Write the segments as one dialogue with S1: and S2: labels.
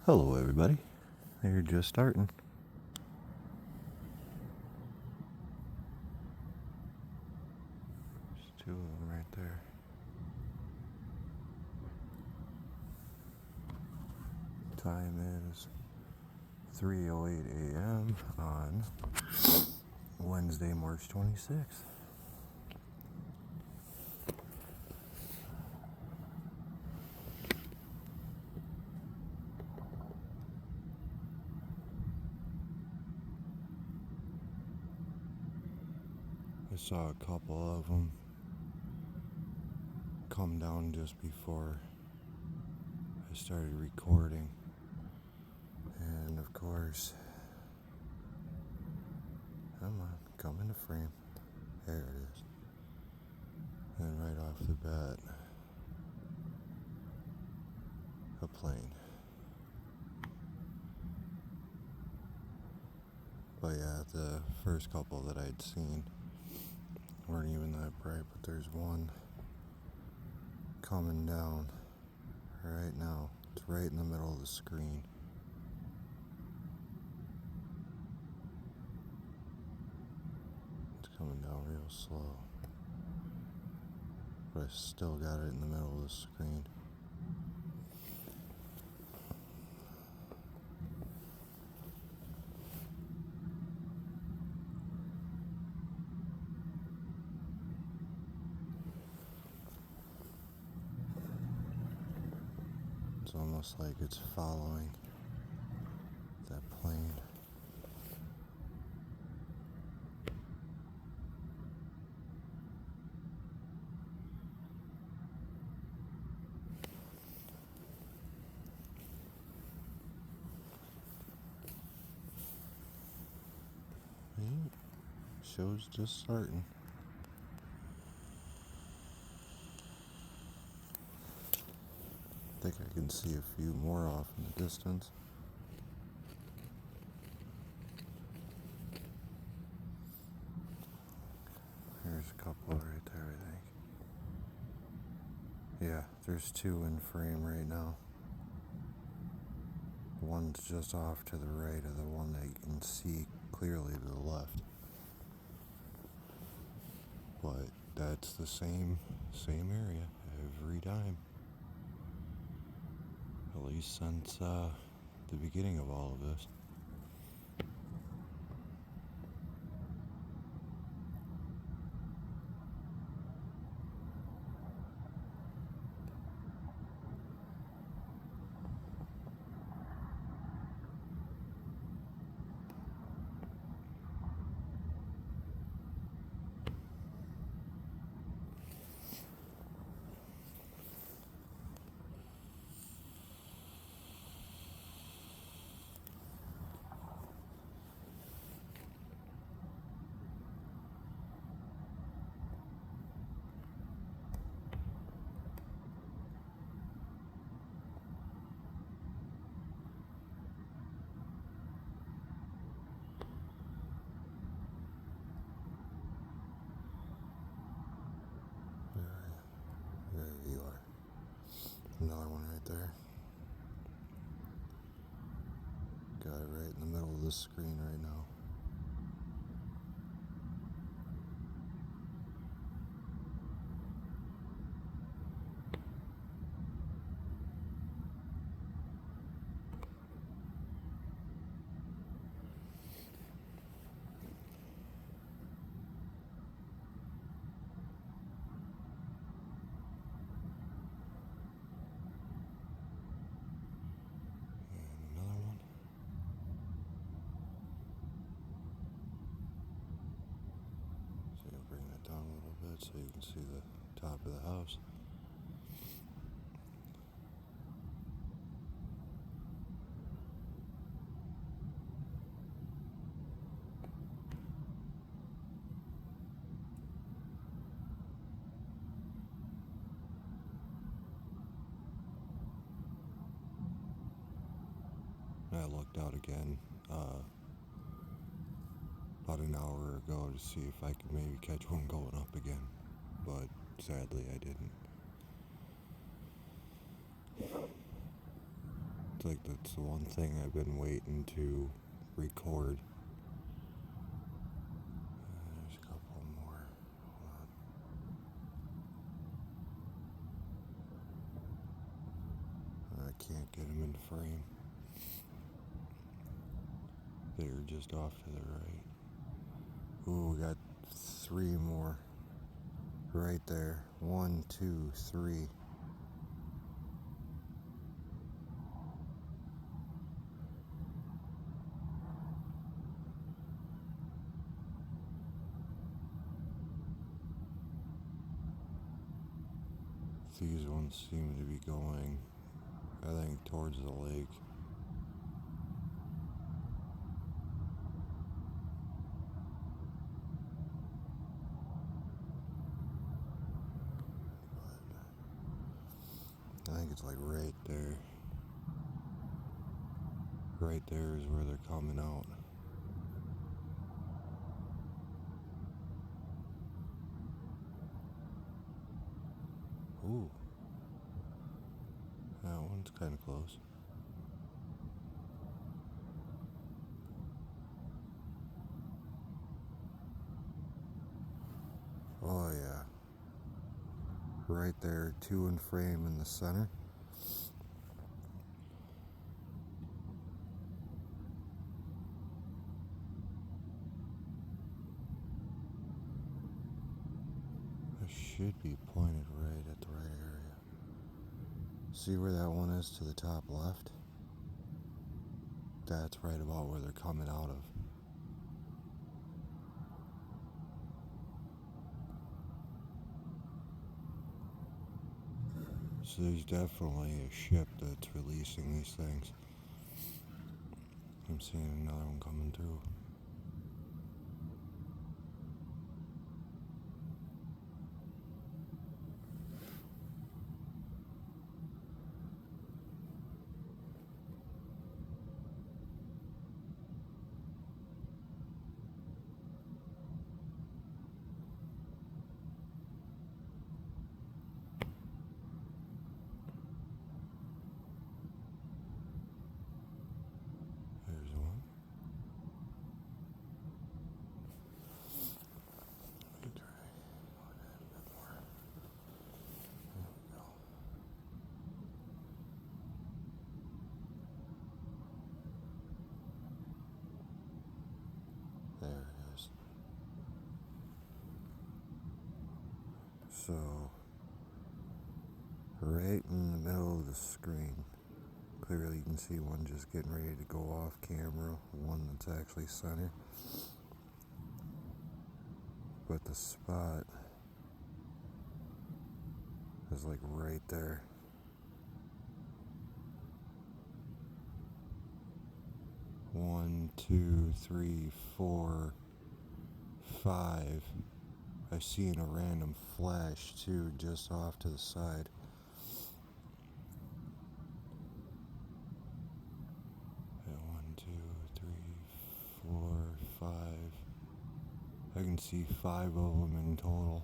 S1: Hello, everybody. They're just starting. There's two of them right there. Time is 3:08 a.m. on Wednesday, March 26th. I saw a couple of them come down just before I started recording. And of course, come into frame. There it is. And right off the bat, a plane. But yeah, the first couple that I'd seen weren't even that bright, but there's one coming down right now. It's right in the middle of the screen. It's coming down real slow, but I still got it in the middle of the screen. It's almost like it's following that plane. Show's just starting. I think I can see a few more off in the distance. There's a couple right there, I think. Yeah, there's two in frame right now. One's just off to the right of the one that you can see clearly to the left. But that's the same area every time. At least since the beginning of all of this. There you are. Another one right there. Got it right in the middle of the screen right now. So you can see the top of the house. I looked out again about an hour ago to see if I could maybe catch one going up again, but sadly I didn't. It's like that's the one thing I've been waiting to record. There's a couple more. Hold on. I can't get them in frame. They're just off to the right. Ooh, we got 3 more. Right there. 1, 2, 3. These ones seem to be going, I think, towards the lake. I think it's like right there. Right there is where they're coming out. Ooh. That one's kind of close. Oh yeah. Right there, 2 in frame in the center. It should be pointed right at the right area. See where that one is to the top left? That's right about where they're coming out of. So there's definitely a ship that's releasing these things. I'm seeing another one coming through. There's one. Let me try a bit more. There we go. There it is. So, right in the middle of the screen, clearly you can see one just getting ready to go off camera, one that's actually center. But the spot is like right there. One, two, three, 4, 5. I've seen a random flash too, just off to the side. At 1, 2, 3, 4, 5. I can see 5 of them in total.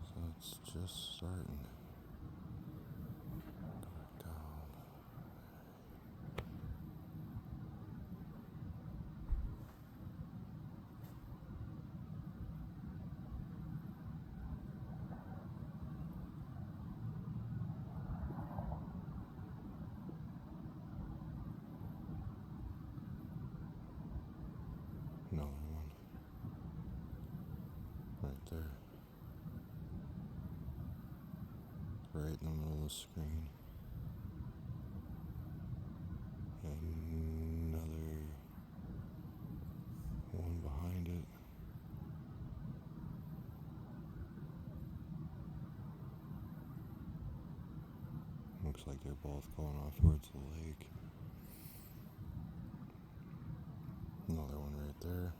S1: So it's just starting. Go down. Another one. Right there. Right in the middle of the screen. And another one behind it. Looks like they're both going off towards the lake. Another one right there.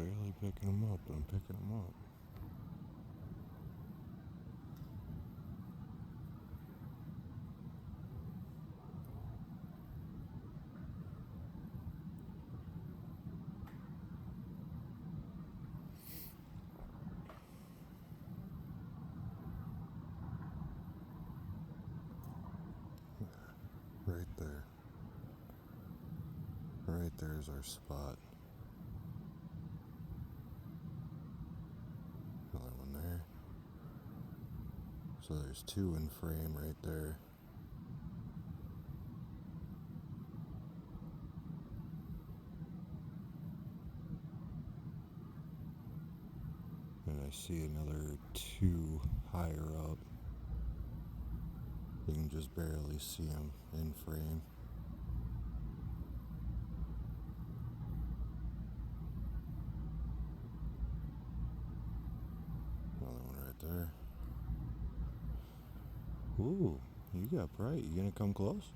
S1: barely picking them up, but I'm picking them up. Right there. Right there's our spot. Another one there. So there's two in frame right there. And I see another two higher up. You can just barely see them in frame. Another one right there. Ooh, you got bright. You gonna come close?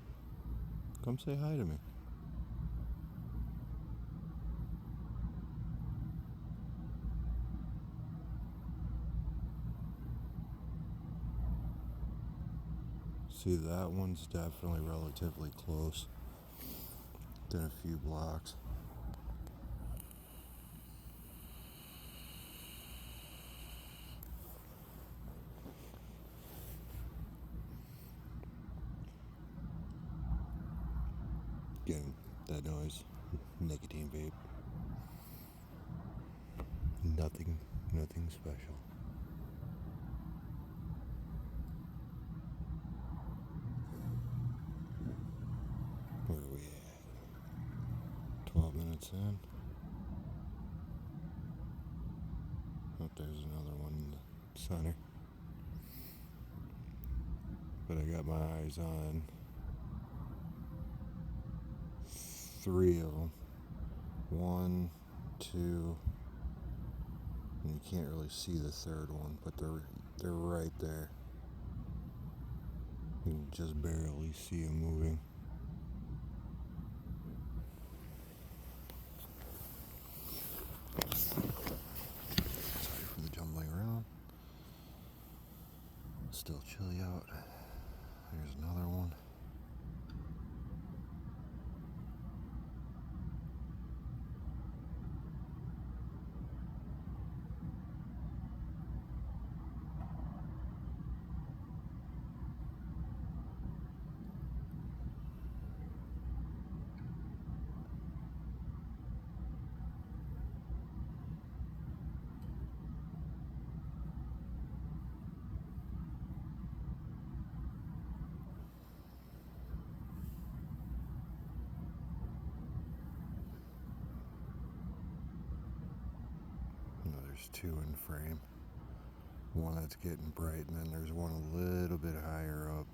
S1: Come say hi to me. See, that one's definitely relatively close. Within a few blocks. Getting that noise. Nicotine vape. Nothing special. Where are we at? 12 minutes in. Oh, there's another one in the center. But I got my eyes on three of them. One, two, and you can't really see the third one, but they're right there. You can just barely see them moving. Sorry for the jumbling around. Still chilly out. There's another one. There's two in frame. One that's getting bright, and then there's one a little bit higher up.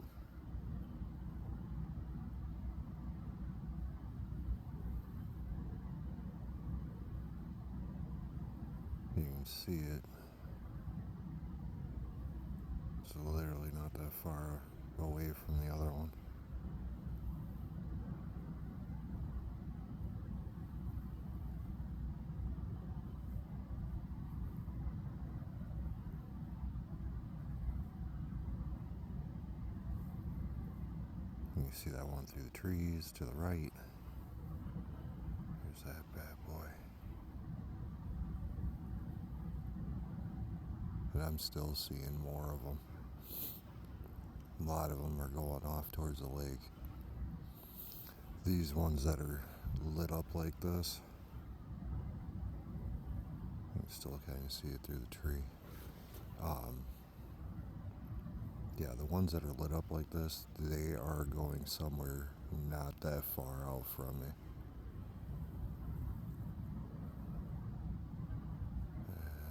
S1: You can see it. It's literally not that far away from the other one. You can see that one through the trees to the right. There's that bad boy. But I'm still seeing more of them. A lot of them are going off towards the lake. These ones that are lit up like this, you can still kind of see it through the tree. Yeah, the ones that are lit up like this, they are going somewhere not that far out from me.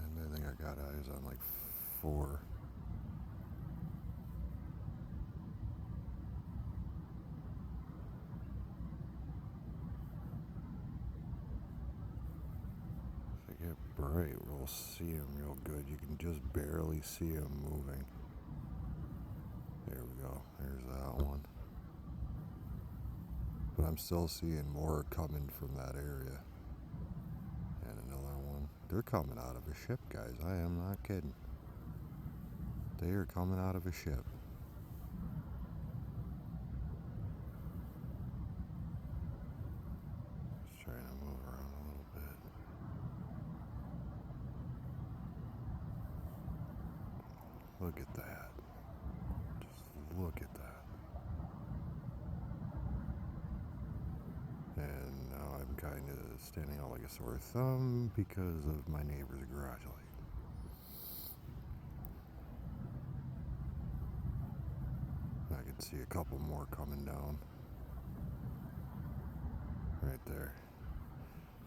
S1: And I think I got eyes on like four. If I get bright, we'll see them real good. You can just barely see them moving. There we go. There's that one. But I'm still seeing more coming from that area. And another one. They're coming out of a ship, guys. I am not kidding. They are coming out of a ship. Just trying to move around a little bit. Look at that. Just look at that. And now I'm kind of standing out like a sore thumb because of my neighbor's garage light. I can see a couple more coming down. Right there.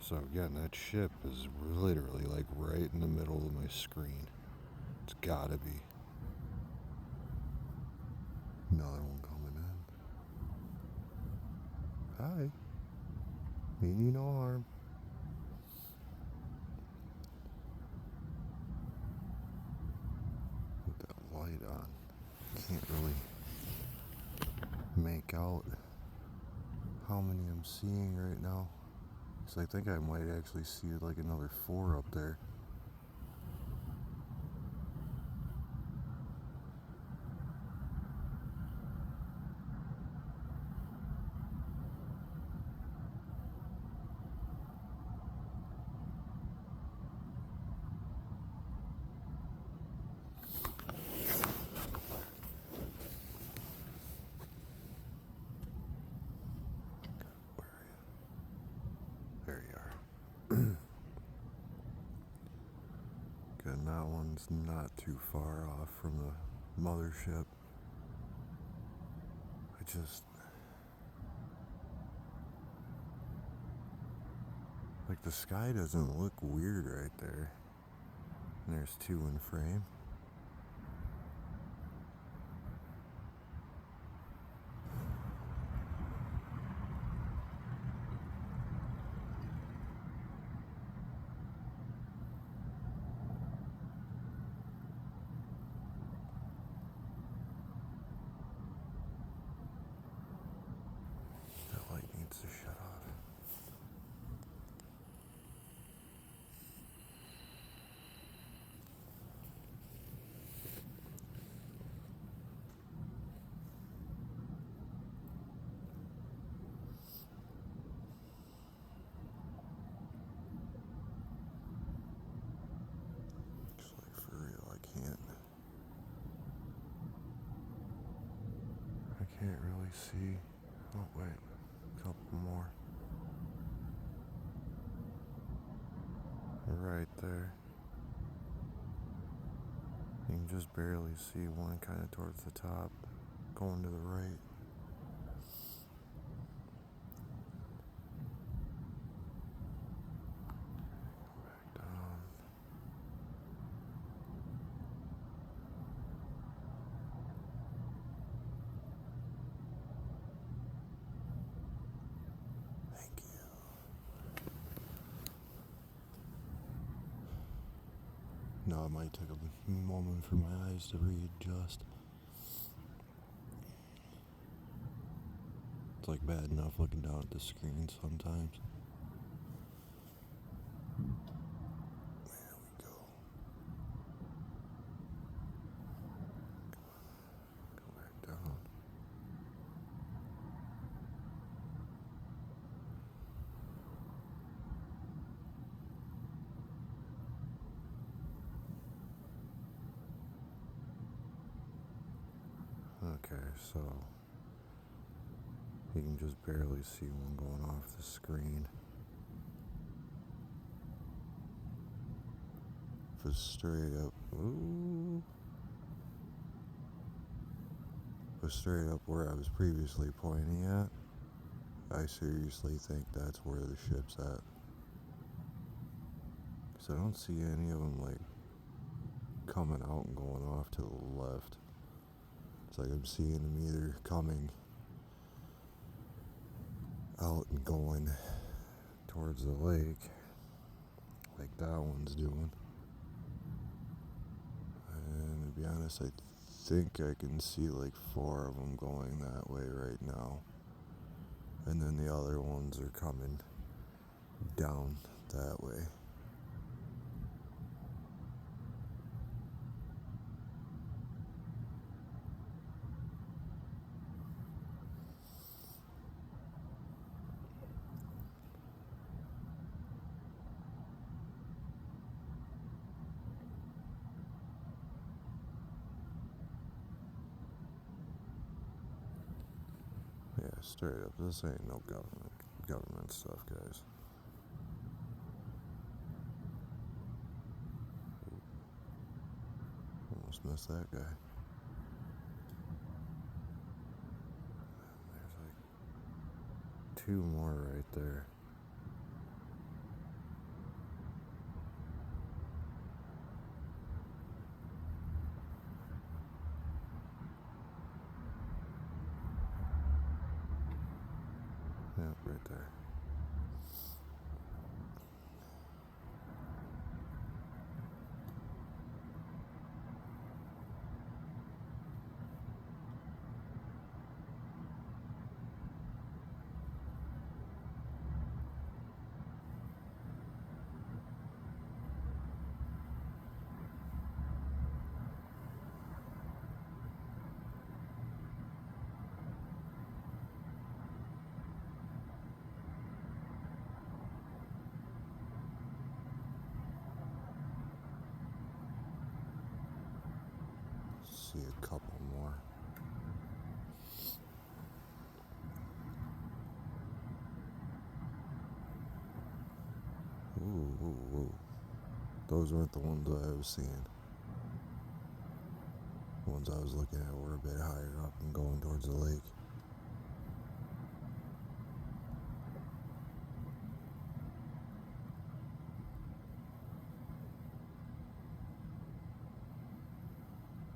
S1: So again, that ship is literally like right in the middle of my screen. It's gotta be. Another one coming in. Hi. Mean you no harm. With that light on, can't really make out how many I'm seeing right now. So I think I might actually see like another 4 up there. There you are. Good, and that one's not too far off from the mothership. Like the sky doesn't look weird right there. And there's 2 in frame. That light needs to shut off. It's like for real, I can't really see. Oh wait, a couple more. Right there. You can just barely see one kind of towards the top, going to the right. Back down. Thank you. No, it might take a moment for my eyes to readjust. It's like bad enough looking down at the screen sometimes. There we go. Go back down. Okay, so you can just barely see one going off the screen. For straight up, but straight up where I was previously pointing at, I seriously think that's where the ship's at. Because I don't see any of them like coming out and going off to the left. It's like I'm seeing them either coming out and going towards the lake, like that one's doing. And to be honest, I think I can see like 4 of them going that way right now. And then the other ones are coming down that way. Straight up, this ain't no government stuff, guys. Almost missed that guy. There's like 2 more right there. Yeah, right there. See a couple more. Ooh. Those weren't the ones I was seeing. The ones I was looking at were a bit higher up and going towards the lake.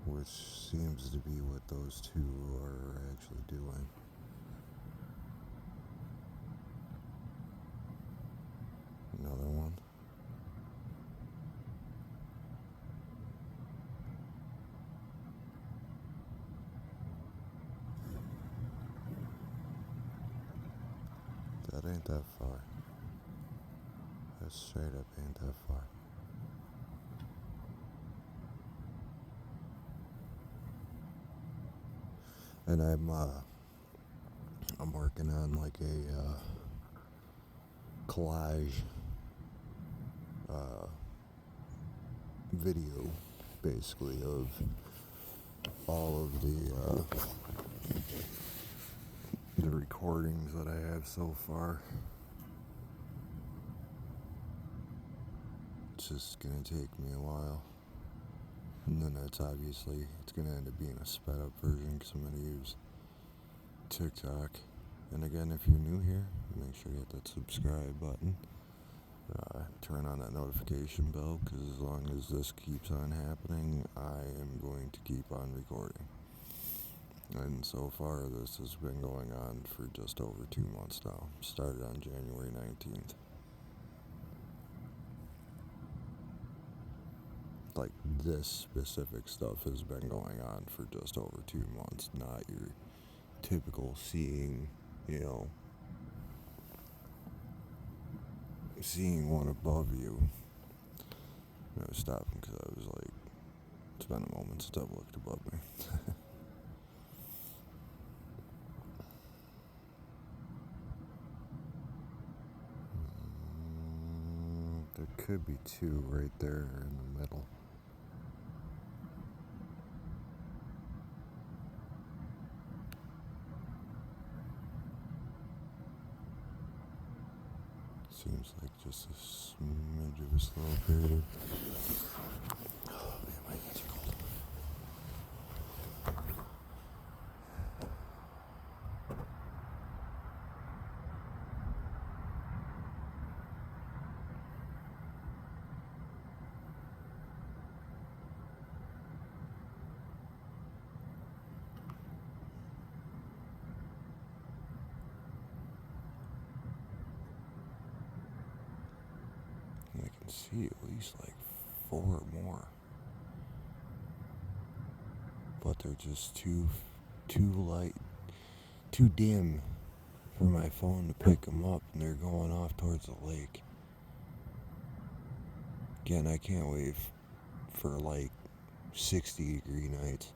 S1: Which seems to be what those 2 are actually doing. Another one. That ain't that far. That straight up ain't that far. And I'm working on like a collage video, basically, of all of the recordings that I have so far. It's just gonna take me a while, and then it's gonna end up being a sped up version because I'm gonna use TikTok. And again, if you're new here, make sure you hit that subscribe button. Turn on that notification bell, because as long as this keeps on happening, I am going to keep on recording. And so far, this has been going on for just over 2 months now. Started on January 19th. Like, this specific stuff has been going on for just over 2 months, not your typical seeing one above you. I was stopping because I was like, it's been a moment since I've looked above me. There could be 2 right there in the middle. Seems like just a smidge of a slow period. Oh man, my hands are cold. I can see at least like 4 more, but they're just too light, too dim for my phone to pick them up, and they're going off towards the lake. Again, I can't wait for like 60-degree nights.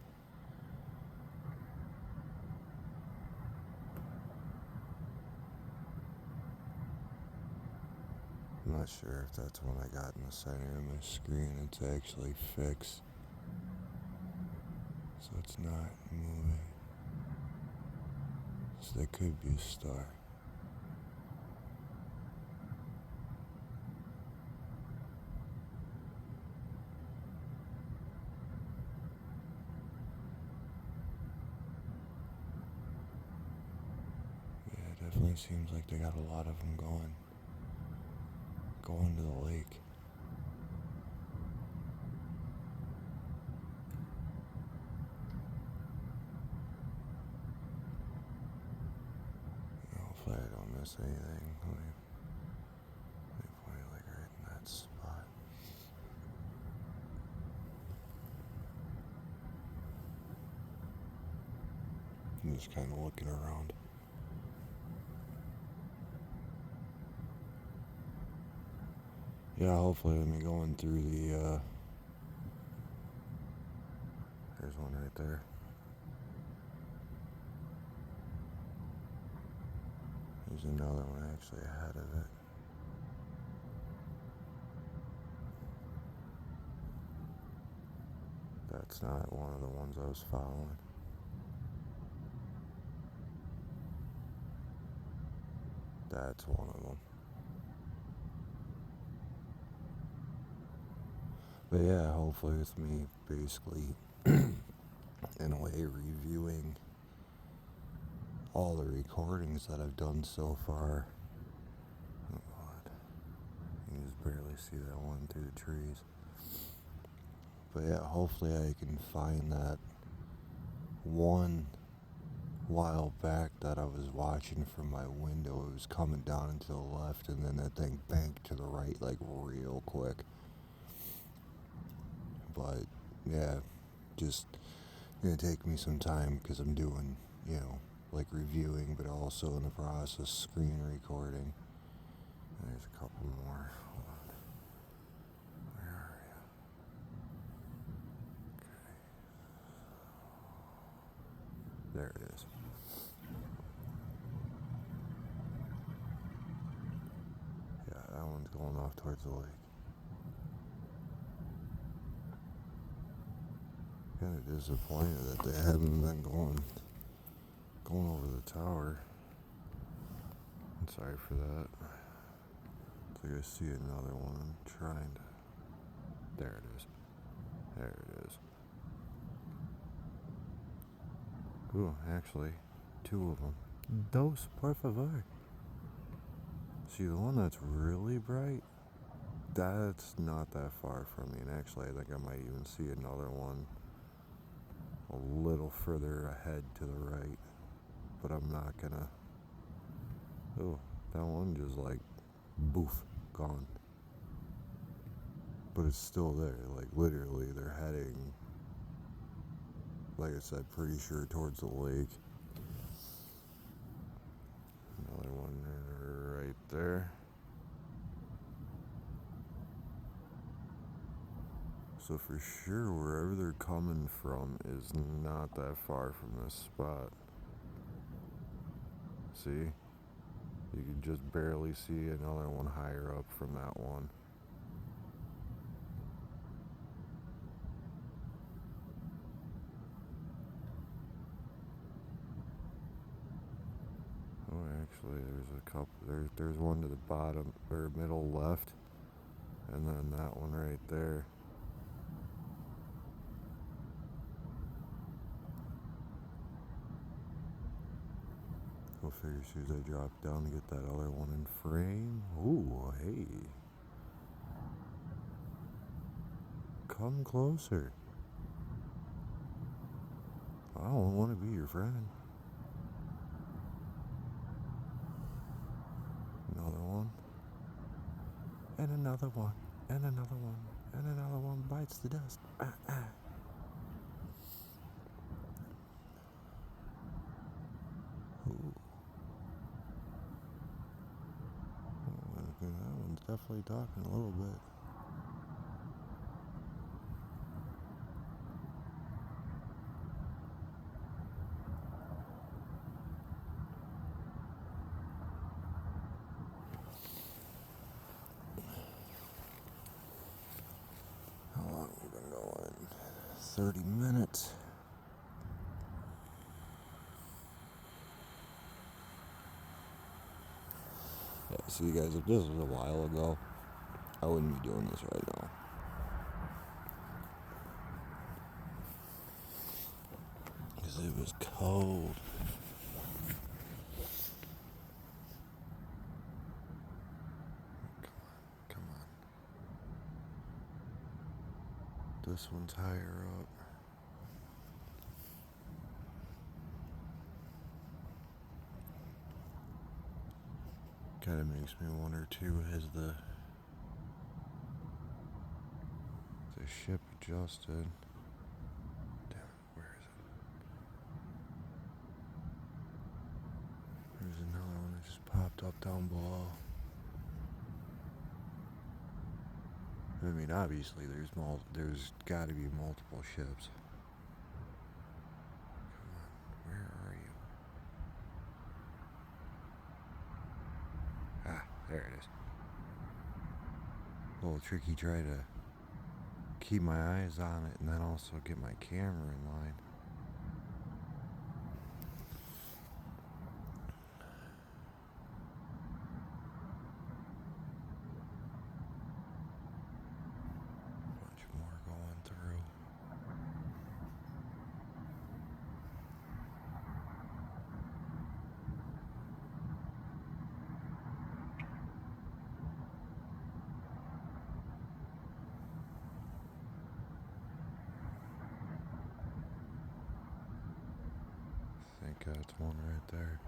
S1: I'm not sure if that's what I got in the center of my screen. It's actually fixed, so it's not moving. So that could be a star. Yeah, it definitely seems like they got a lot of them going to the lake. Hopefully I don't miss anything. Let me point it like right in that spot. I'm just kind of looking around. Yeah, hopefully let me going through the, there's one right there. There's another one actually ahead of it. That's not one of the ones I was following. That's one of them. But yeah, hopefully with me basically, in a way, reviewing all the recordings that I've done so far. Oh God. You can just barely see that one through the trees. But yeah, hopefully I can find that one while back that I was watching from my window. It was coming down and to the left, and then that thing banked to the right like real quick. But yeah, just gonna take me some time because I'm doing, like reviewing, but also in the process screen recording. And there's a couple more. Hold on. Where are you? Okay. There it is. Yeah, that one's going off towards the lake. Kind of disappointed that they haven't been going over the tower. I'm sorry for that. I think I see another one. I'm trying to. There it is. There it is. Ooh, actually, two of them. Dos, por favor. See, the one that's really bright, that's not that far from me. And actually, I think I might even see another one a little further ahead to the right. But I'm not gonna. Oh, that one just like, boof, gone. But it's still there. Like, literally, they're heading, like I said, pretty sure towards the lake. Another one right there. So for sure, wherever they're coming from is not that far from this spot. See? You can just barely see another one higher up from that one. Oh, actually, there's a couple. There's one to the bottom, or middle left, and then that one right there. Go figure, as soon as I drop down to get that other one in frame. Ooh, hey. Come closer. I don't want to be your friend. Another one. And another one. And another one. And another one bites the dust. Ooh. That one's definitely talking a little bit. How long have we been going? 30 minutes. Yeah, see guys, if this was a while ago, I wouldn't be doing this right now. Because it was cold. Come on. This one's higher up. Kind of makes me wonder too, has the ship adjusted? Damn, where is it? There's another one that just popped up down below. I mean, obviously there's got to be multiple ships. Come on, where are you? Ah, there it is. A little tricky, try to keep my eyes on it and then also get my camera in line. Bunch more going through. I think that's one right there.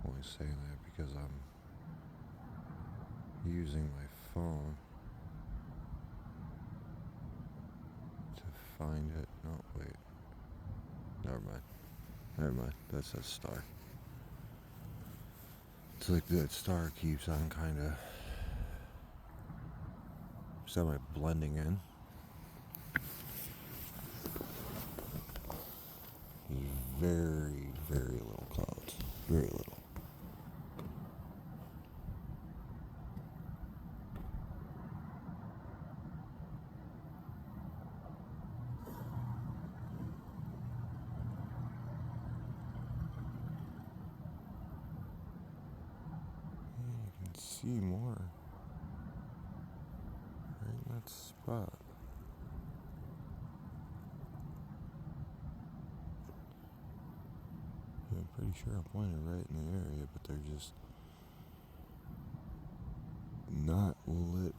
S1: I only say that because I'm using my phone to find it. No, wait. Never mind. Never mind. That's a star. It's like that star keeps on kind of semi-blending in. Very, very little clouds. Very little. You can see more right in that spot. I'm pretty sure I'm pointing right in the area, but they're just not lit.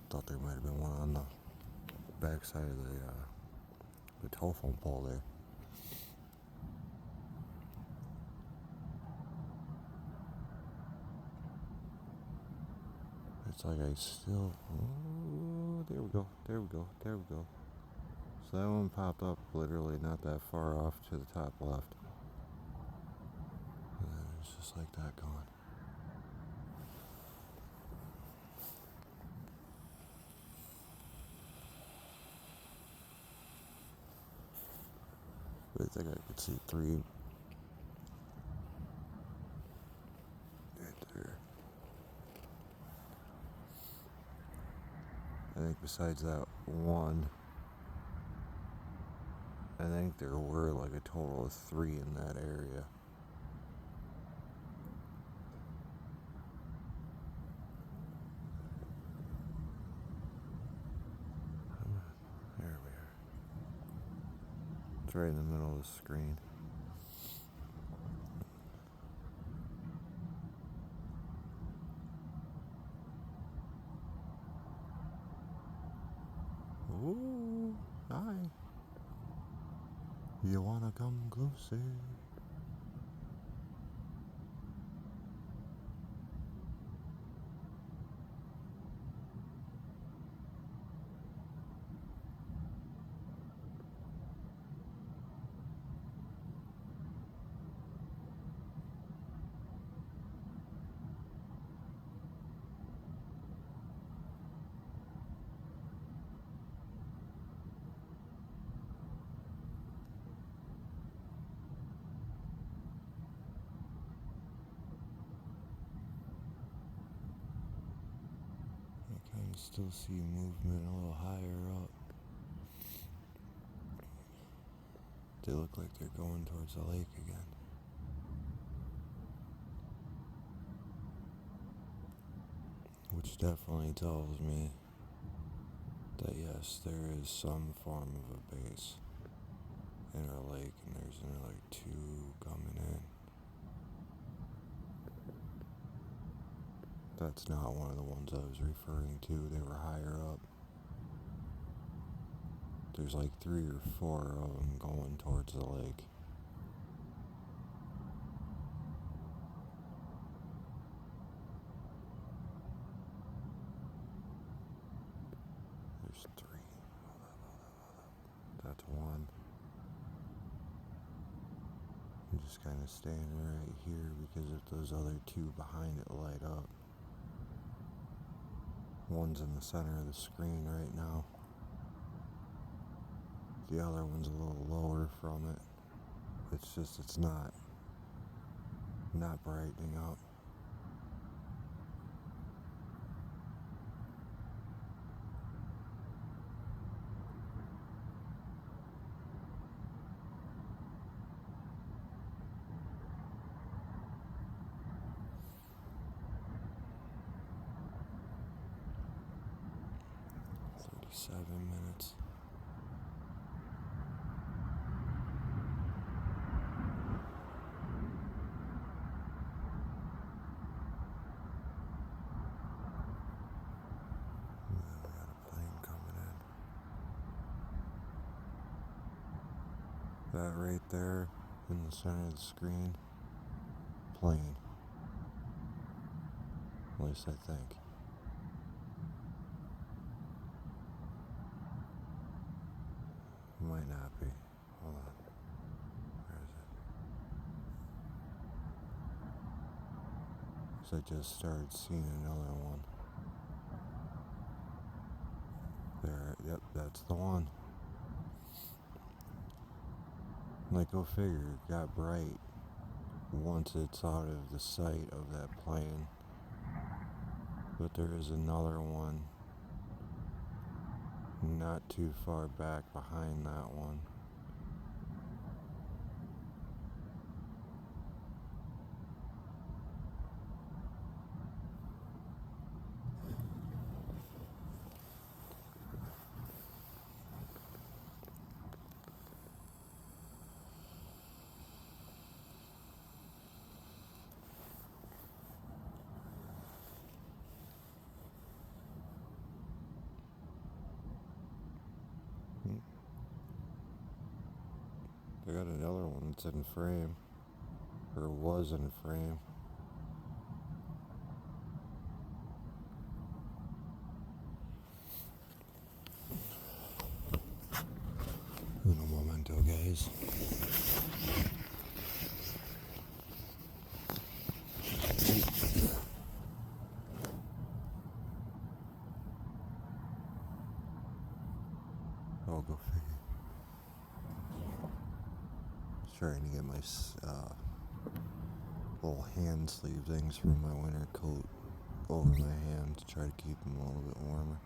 S1: Thought there might have been one on the backside of the telephone pole there. It's like I still. Oh, there we go. There we go. There we go. So that one popped up literally not that far off to the top left. And then it's just like that gone. But I think I could see three right there. I think besides that one, I think there were like a total of 3 in that area. There we are. It's right in the middle of the screen. Ooh, hi. You wanna come closer? I can still see movement a little higher up. They look like they're going towards the lake again. Which definitely tells me that yes, there is some form of a base in our lake, and there's another two coming in. That's not one of the ones I was referring to. They were higher up. There's like 3 or 4 of them going towards the lake. There's 3. That's one. I'm just kind of standing right here because if those other 2 behind it light up. One's in the center of the screen right now. The other one's a little lower from it. It's not brightening up. $37. We got a plane coming in. That right there in the center of the screen, plane. At least I think. Might not be. Hold on. Where is it? So I just started seeing another one. There, yep, that's the one. Like, go figure, it got bright once it's out of the sight of that plane. But there is another one not too far back behind that one. I got another one that's in frame, or was in frame. Uno momento, guys. I'll go figure. Trying to get my little hand sleeve things from my winter coat over my hand to try to keep them a little bit warmer.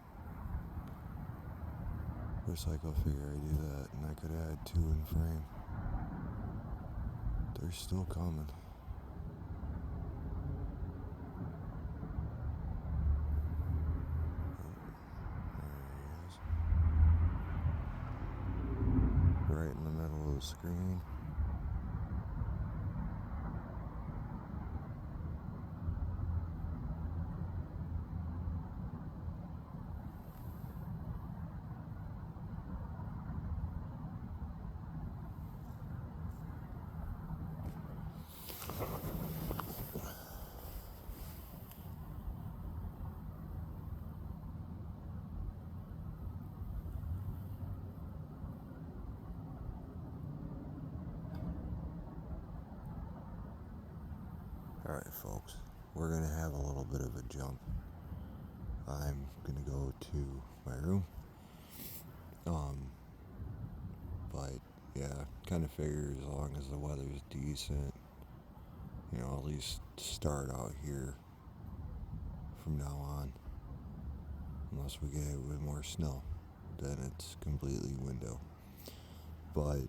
S1: First, I go figure I do that, and I could add 2 in frame. They're still coming. There he is. Right in the middle of the screen. Alright, folks, we're going to have a little bit of a jump. I'm going to go to my room. But, yeah, kind of figure as long as the weather's decent, at least start out here from now on. Unless we get hit with more snow, then it's completely window. But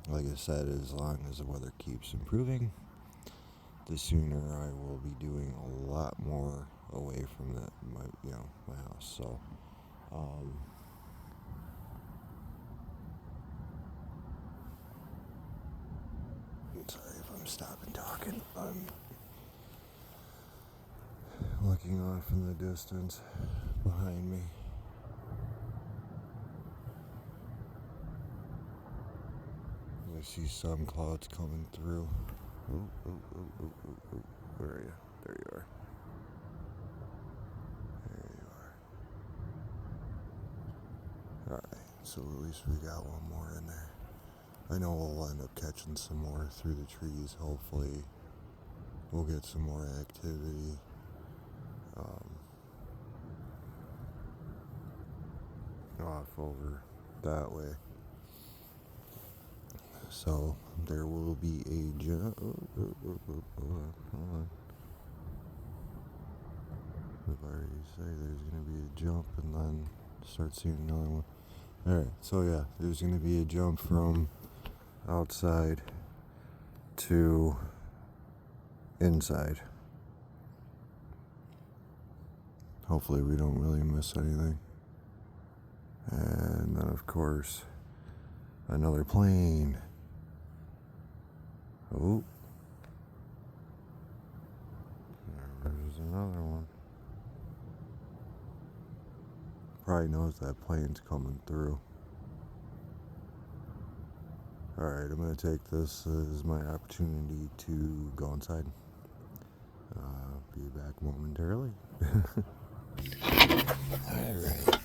S1: like I said, as long as the weather keeps improving, the sooner I will be doing a lot more away from my house. So, sorry if I'm stopping talking. I'm looking off in the distance behind me. I see some clouds coming through. Ooh. Where are you? There you are. There you are. Alright, so at least we got one more in there. I know we'll end up catching some more through the trees. Hopefully we'll get some more activity. Off over that way. So there will be a jump. Hold on. I've already say there's going to be a jump and then start seeing another one. Alright, so yeah, there's going to be a jump from outside to inside. Hopefully we don't really miss anything. And then of course, another plane. Oh. There's another one. Probably knows that plane's coming through. Alright, I'm going to take this as my opportunity to go inside. Be back momentarily. Alright.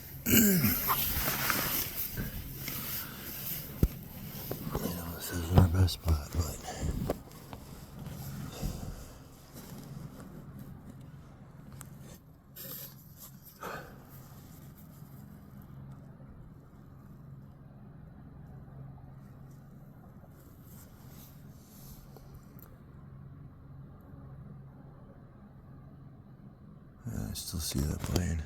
S1: This isn't our best spot, but I still see that plane.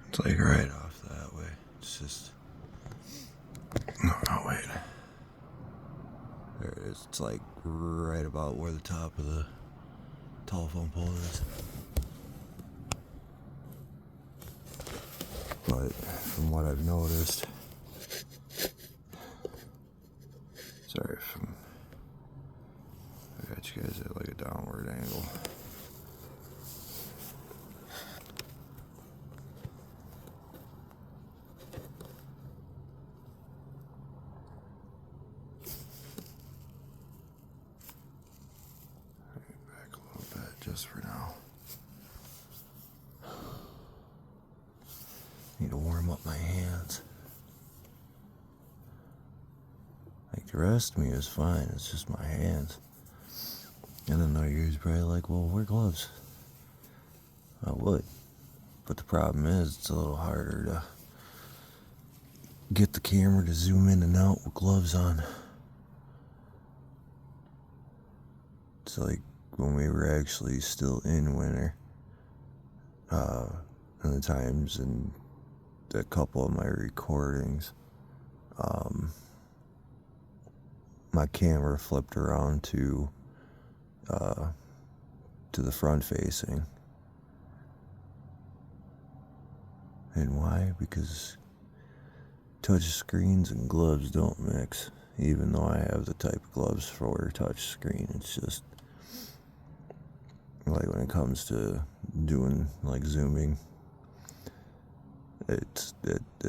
S1: It's like right off that way. It's just... No, wait. There it is. It's like right about where the top of the telephone pole is. But from what I've noticed... Sorry if I got you guys at like a downward angle. Back a little bit just for now. Need to warm up my hands. Like the rest of me is fine, it's just my hands. And then I you're probably like, well, wear gloves. I would. But the problem is, it's a little harder to get the camera to zoom in and out with gloves on. It's like when we were actually still in winter. And the times in a couple of my recordings, my camera flipped around to the front facing. And why? Because touch screens and gloves don't mix. Even though I have the type of gloves for touch screen, it's just like when it comes to doing like zooming, it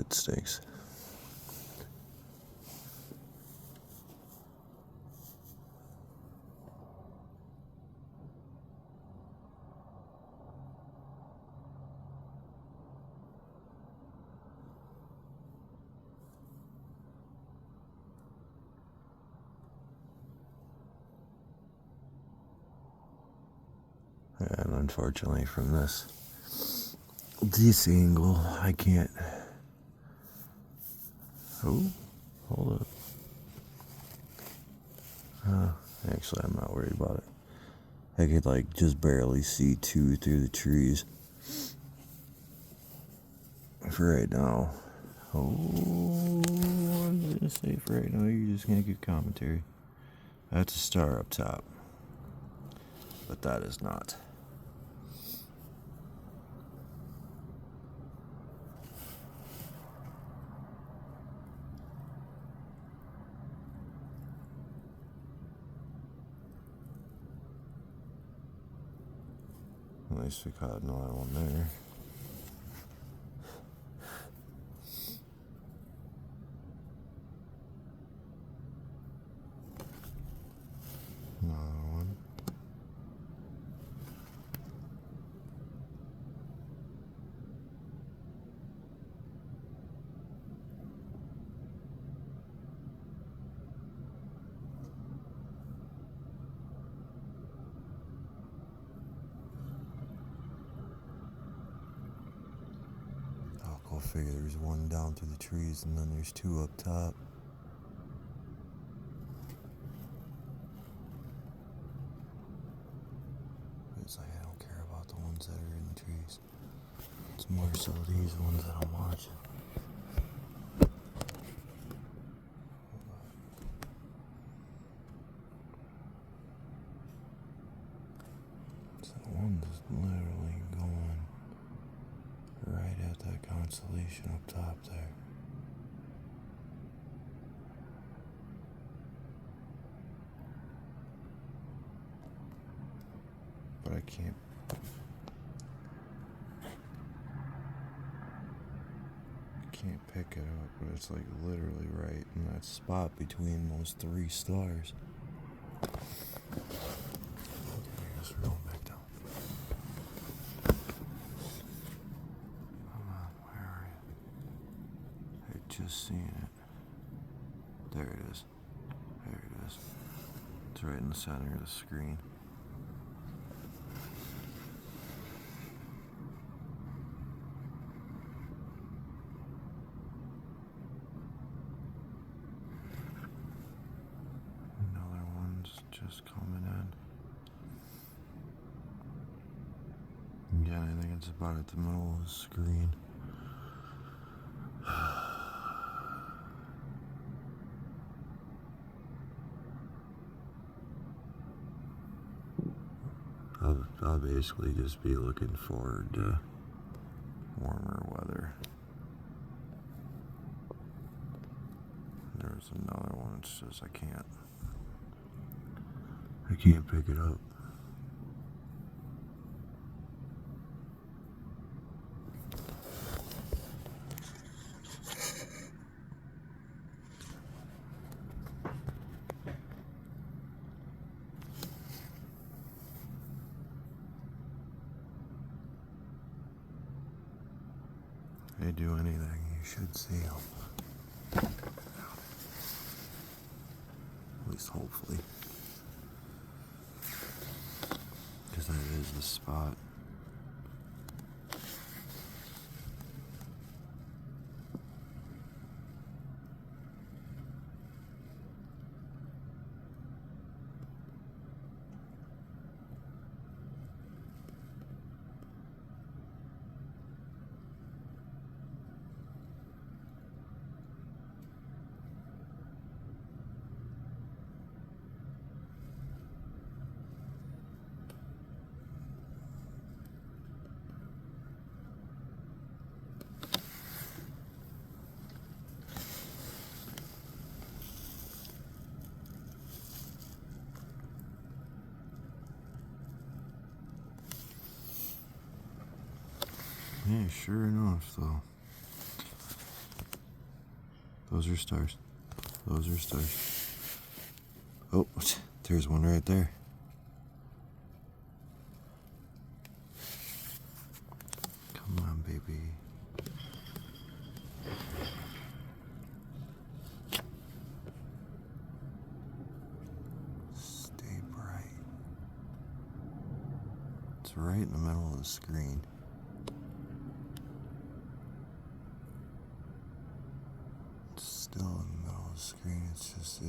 S1: stinks. And unfortunately from this angle, I can't. Oh, hold up. Actually, I'm not worried about it. I could like just barely see through the trees. For right now, I'm gonna say for right now, you're just gonna get commentary. That's a star up top, but that is not. At least we caught another one there. Another one. I'll go figure there's one down through the trees and then there's two up top. It's like I don't care about the ones that are in the trees. It's more so these ones that I'm watching. So one's literally going right at that constellation up top there. But I can't pick it up, but it's like literally right in that spot between those three stars. Okay, I guess we're going back down. Come on, where are you? I just seen it. There it is. There it is. It's right in the center of the screen. Another one's just coming in. Again, I think it's about at the middle of the screen. I'll basically just be looking forward to warmer weather. There's another one, it's just I can't pick it up. They do anything, you should see them. At least hopefully. Because that is the spot. Yeah, sure enough, though. Those are stars. Those are stars. Oh, there's one right there. Come on, baby. Stay bright. It's right in the middle of the screen. Still in the middle of the screen. It's just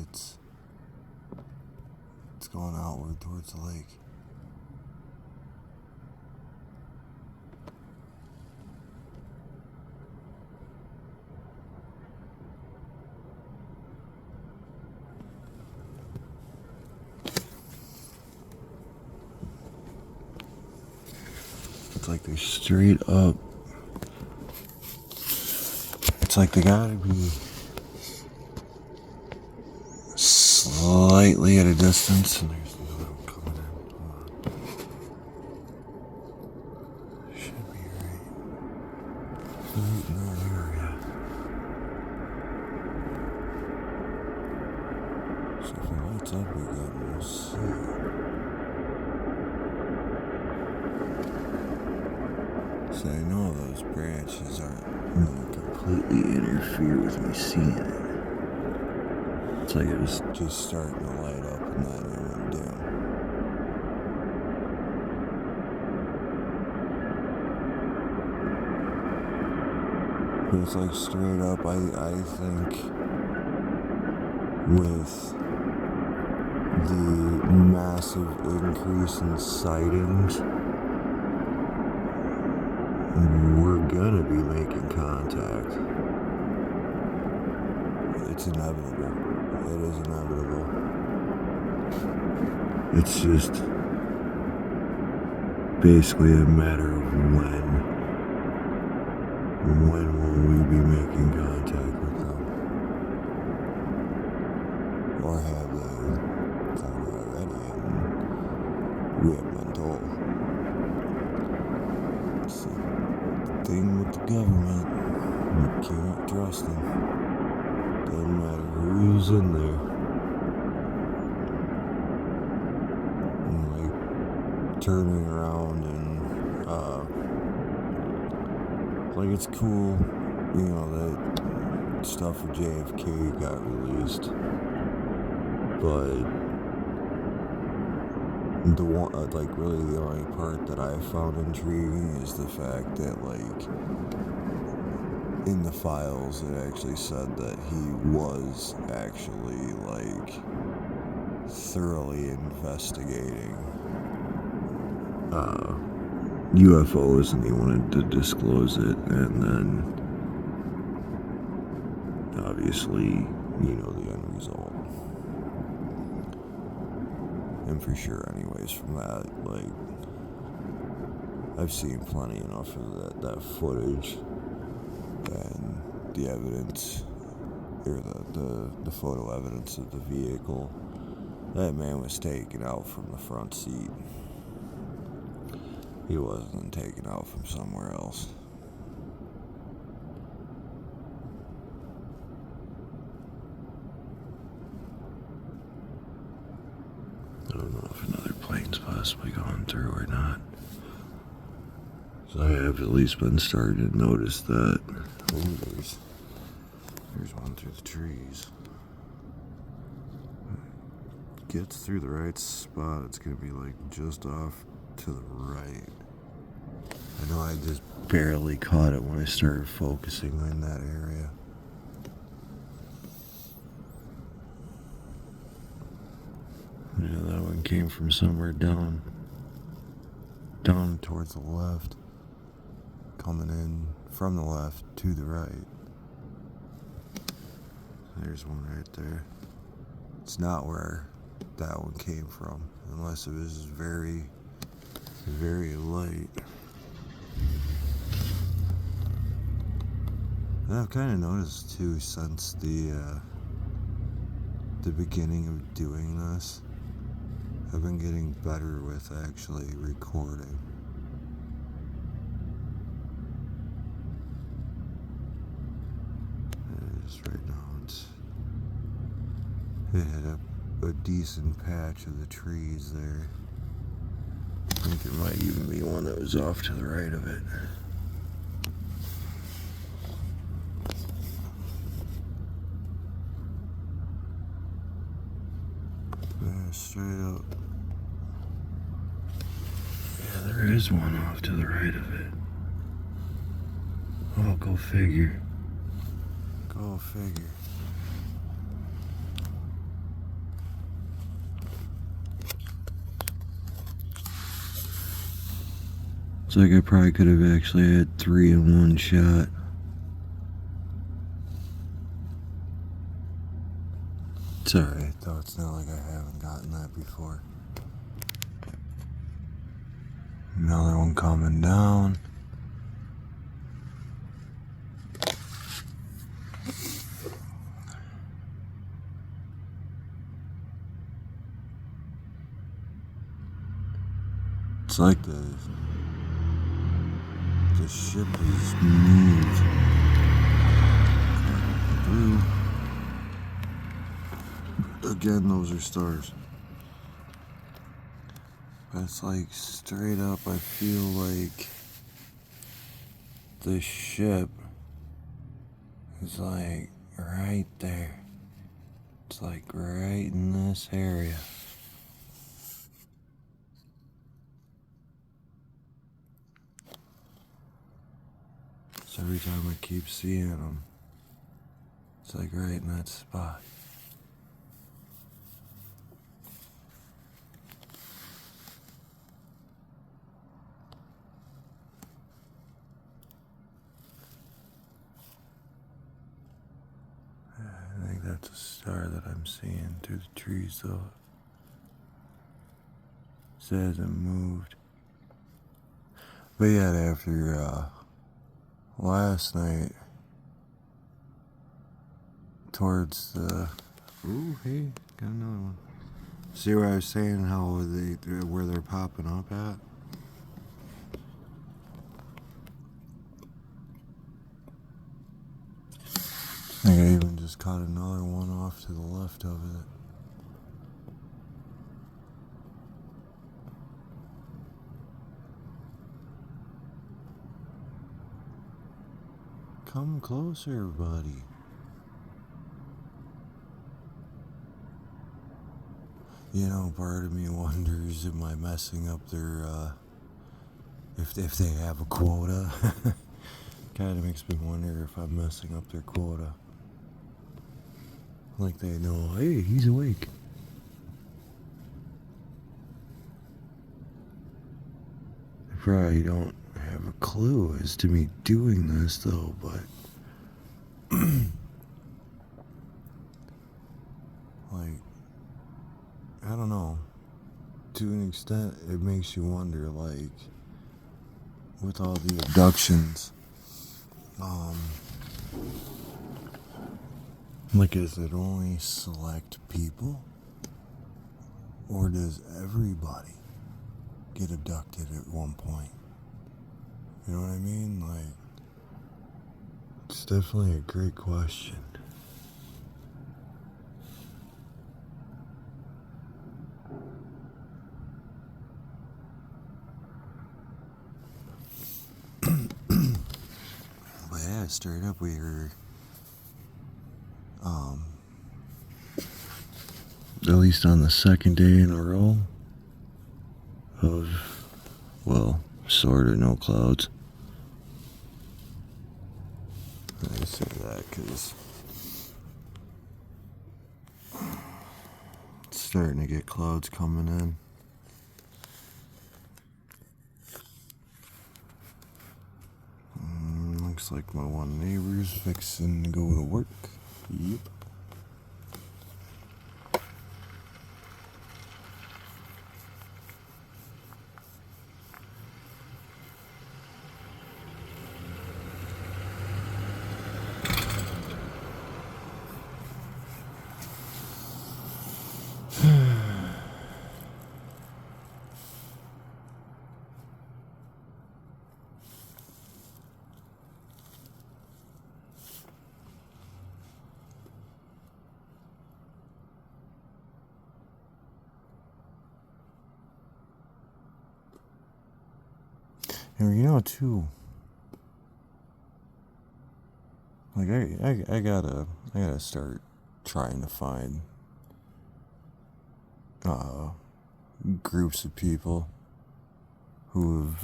S1: it's going outward towards the lake. It's like they straight up. It's like they gotta be slightly at a distance, and there's another one coming in. Hold on. Should be right in that area. So if it lights up again, we'll see. So I know those branches aren't gonna completely interfere with me seeing it. It's like it was just starting to light up and then it went dim. But it's like straight up, I think with the massive increase in sightings, we're gonna be making contact. It's inevitable. It is inevitable. It's just basically a matter of when. When will we be making contact with them? Or have they done it already and we haven't been told? It's the thing with the government. You can't trust them. Doesn't matter who's in there. And like turning around and like it's cool, you know, that stuff with JFK got released. But the one, like really the only part that I found intriguing is the fact that like in the files it actually said that he was actually like thoroughly investigating UFOs, and he wanted to disclose it, and then obviously you know the end result. And for sure anyways from that, like I've seen plenty enough of that footage and the evidence, or the photo evidence of the vehicle. That man was taken out from the front seat. He wasn't taken out from somewhere else. I don't know if another plane's possibly gone through or not. So I have at least been starting to notice that. Ooh, there's one through the trees. Gets through the right spot, it's gonna be like just off to the right. I know I just barely caught it when I started focusing in that area. Yeah, that one came from somewhere down towards the left, coming in from the left to the right. There's one right there. It's not where that one came from, unless it was very, very light. And I've kind of noticed too, since the beginning of doing this, I've been getting better with actually recording. It is right now. It had a decent patch of the trees there. I think there might even be one that was off to the right of it. Yeah, straight up. Yeah, there is one off to the right of it. Oh, go figure. Go figure. It's like I probably could have actually had 3 in one shot. It's alright though, it's not like I haven't gotten that before. Another one coming down. It's like the ship is moved through. Again, those are stars. But it's like straight up, I feel like the ship is like right there. It's like right in this area. So every time I keep seeing them, it's like right in that spot. I think that's a star that I'm seeing through the trees, though. It hasn't moved. But yeah, after last night, towards the... Ooh, hey, got another one. See what I was saying, how where they're popping up at? I think I even just caught another one off to the left of it. Come closer, buddy. You know, part of me wonders, am I messing up their, if they have a quota? Kind of makes me wonder if I'm messing up their quota. Like they know, hey, he's awake. They probably don't have a clue as to me doing this, though, but... like, I don't know. To an extent, it makes you wonder, like, with all the abductions, like, is it only select people? Or does everybody get abducted at one point? You know what I mean? Like, it's definitely a great question. But yeah, straight up, we were, at least on the second day in a row of, well, sort of no clouds. I say that because it's starting to get clouds coming in. Looks like my one neighbor's fixing to go to work. Yep. And you know, too, like I gotta start trying to find groups of people who've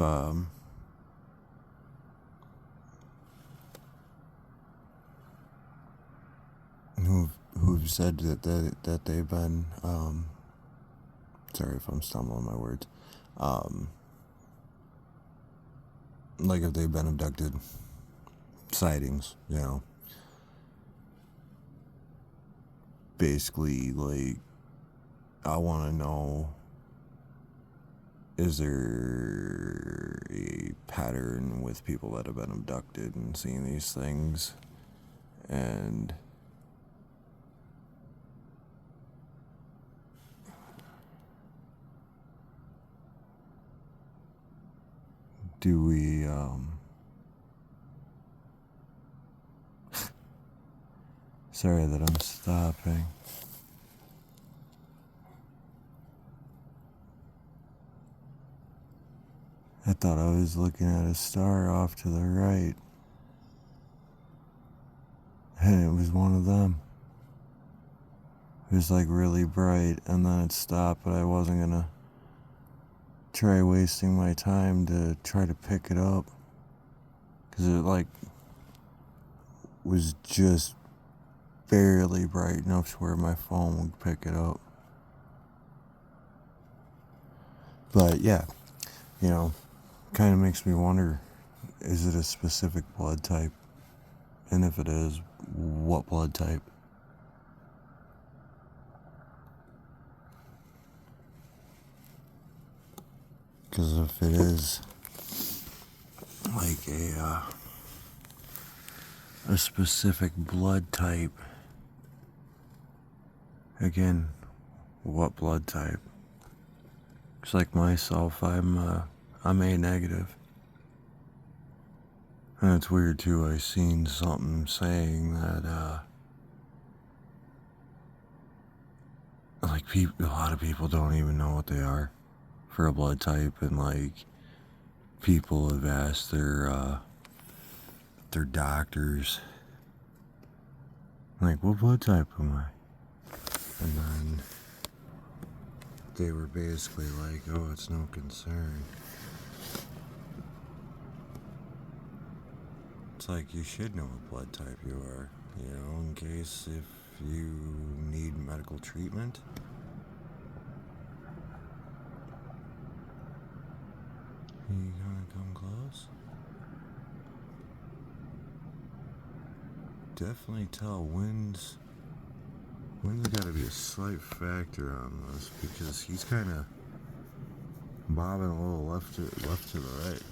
S1: who've said that they've been sorry if I'm stumbling my words, like if they've been abducted, sightings, you know, basically, like, I want to know is there a pattern with people that have been abducted and seeing these things? And do we, sorry that I'm stopping. I thought I was looking at a star off to the right. And it was one of them. It was like really bright, and then it stopped, but I wasn't gonna try wasting my time to try to pick it up. Because it like was just barely bright enough to where my phone would pick it up. But yeah, kind of makes me wonder, is it a specific blood type? And if it is, what blood type? Because if it is like a specific blood type, again, what blood type? It's like myself, I'm A negative. And it's weird too, I seen something saying that like a lot of people don't even know what they are for a blood type, and like people have asked their doctors, like, what blood type am I? And then they were basically like, oh, it's no concern. It's like, you should know what blood type you are, in case if you need medical treatment. You gonna come close? Definitely tell wind's gotta be a slight factor on this, because he's kind of bobbing a little left to the right.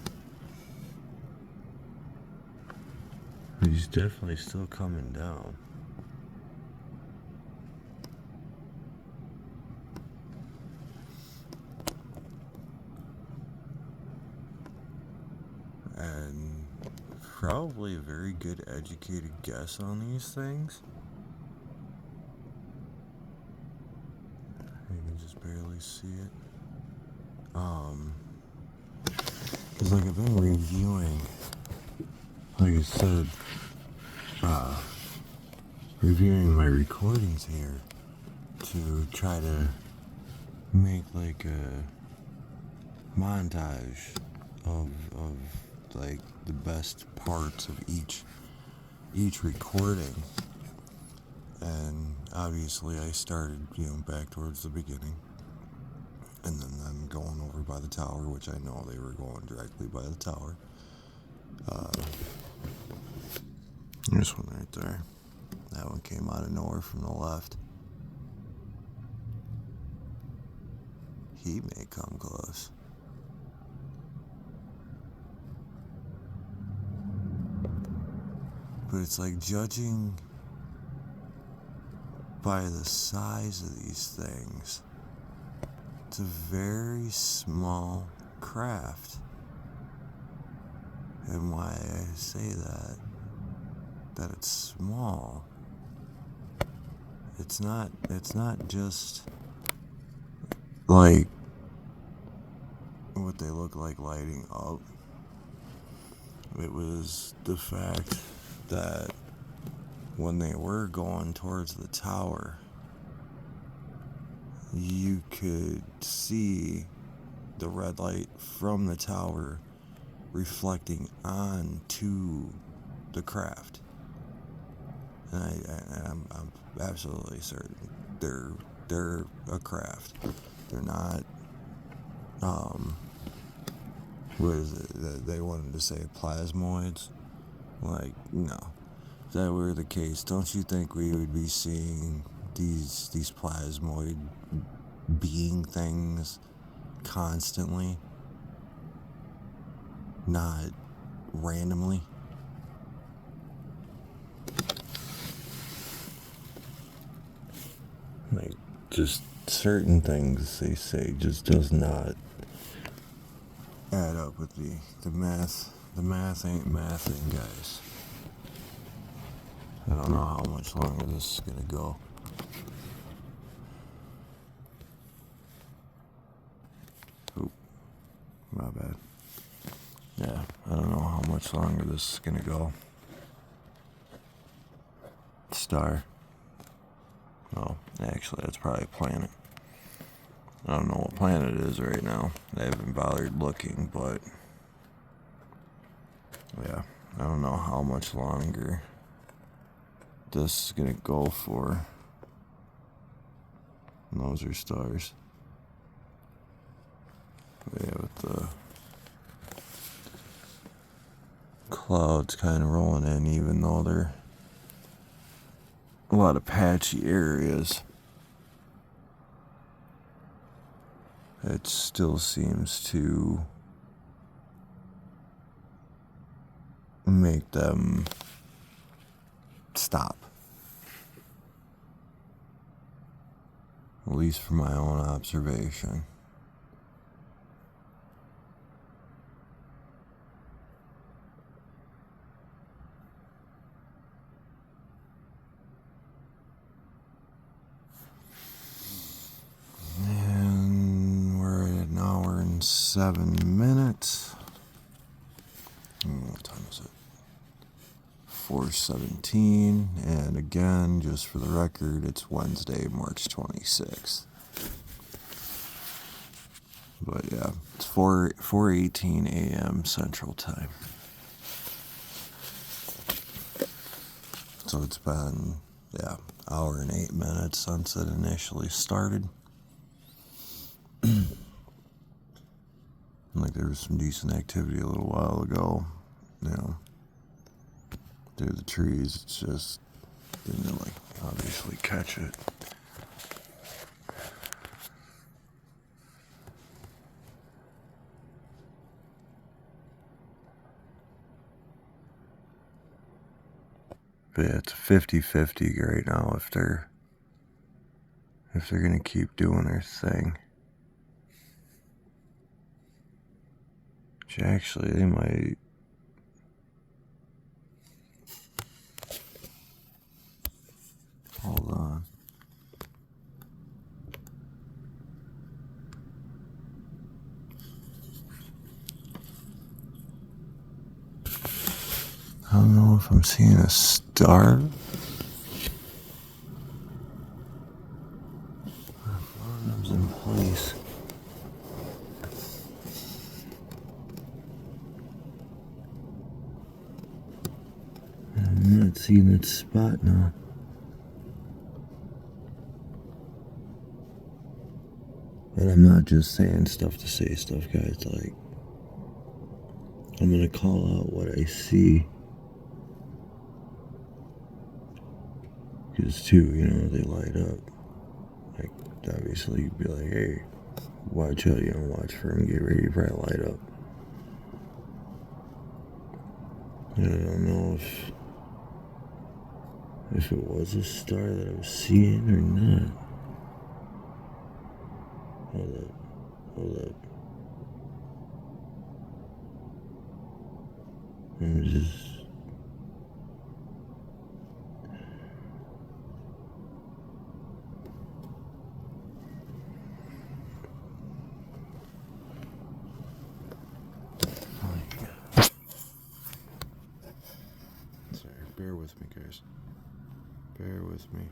S1: He's definitely still coming down. And probably a very good educated guess on these things. You can just barely see it. Because like I've been reviewing, like I said, reviewing my recordings here to try to make like a montage of like the best parts of each recording. And obviously I started, back towards the beginning, and then them going over by the tower, which I know they were going directly by the tower. This one right there. That one came out of nowhere from the left. He may come close. But it's like, judging by the size of these things, it's a very small craft. And why I say that it's small, it's not just like what they look like lighting up. It was the fact that when they were going towards the tower, you could see the red light from the tower reflecting onto the craft. And I'm absolutely certain they're a craft. They're not, what is it? They wanted to say plasmoids. Like, no. If that were the case, don't you think we would be seeing these plasmoid being things constantly, not randomly. Like, just certain things they say just does not add up with the math. The math ain't mathing, guys. I don't know how much longer this is gonna go. Oop, my bad. Yeah, I don't know how much longer this is gonna go. Star. Oh, actually, that's probably a planet. I don't know what planet it is right now. I haven't bothered looking, but yeah, I don't know how much longer this is gonna go for. And those are stars. Yeah, with the clouds kind of rolling in, even though they're a lot of patchy areas, it still seems to make them stop. At least from my own observation. And we're at an hour and 7 minutes. What time is it? 4:17. And again, just for the record, it's Wednesday, March 26th. But yeah, it's 4:18 a.m. Central Time. So it's been, hour and 8 minutes since it initially started. Like, there was some decent activity a little while ago, through the trees. It's just didn't obviously catch it. But yeah, it's 50-50 right now if they're gonna keep doing their thing. Which actually they might. Hold on. I don't know if I'm seeing a star. Alarms in place. I'm not seeing that spot now. And I'm not just saying stuff to say stuff, guys. Like, I'm gonna call out what I see. Because, too, they light up. Like, obviously, you'd be like, hey, watch out, watch for them, get ready, probably light up. And I don't know if it was a star that I was seeing or not. Hold up. Let me just. Sorry, bear with me, guys. Bear with me.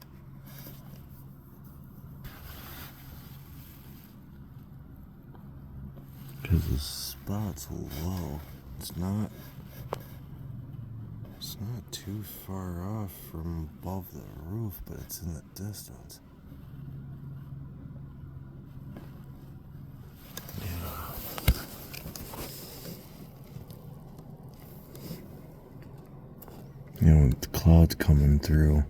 S1: Because the spot's low. It's not too far off from above the roof, but it's in the distance. With the clouds coming through,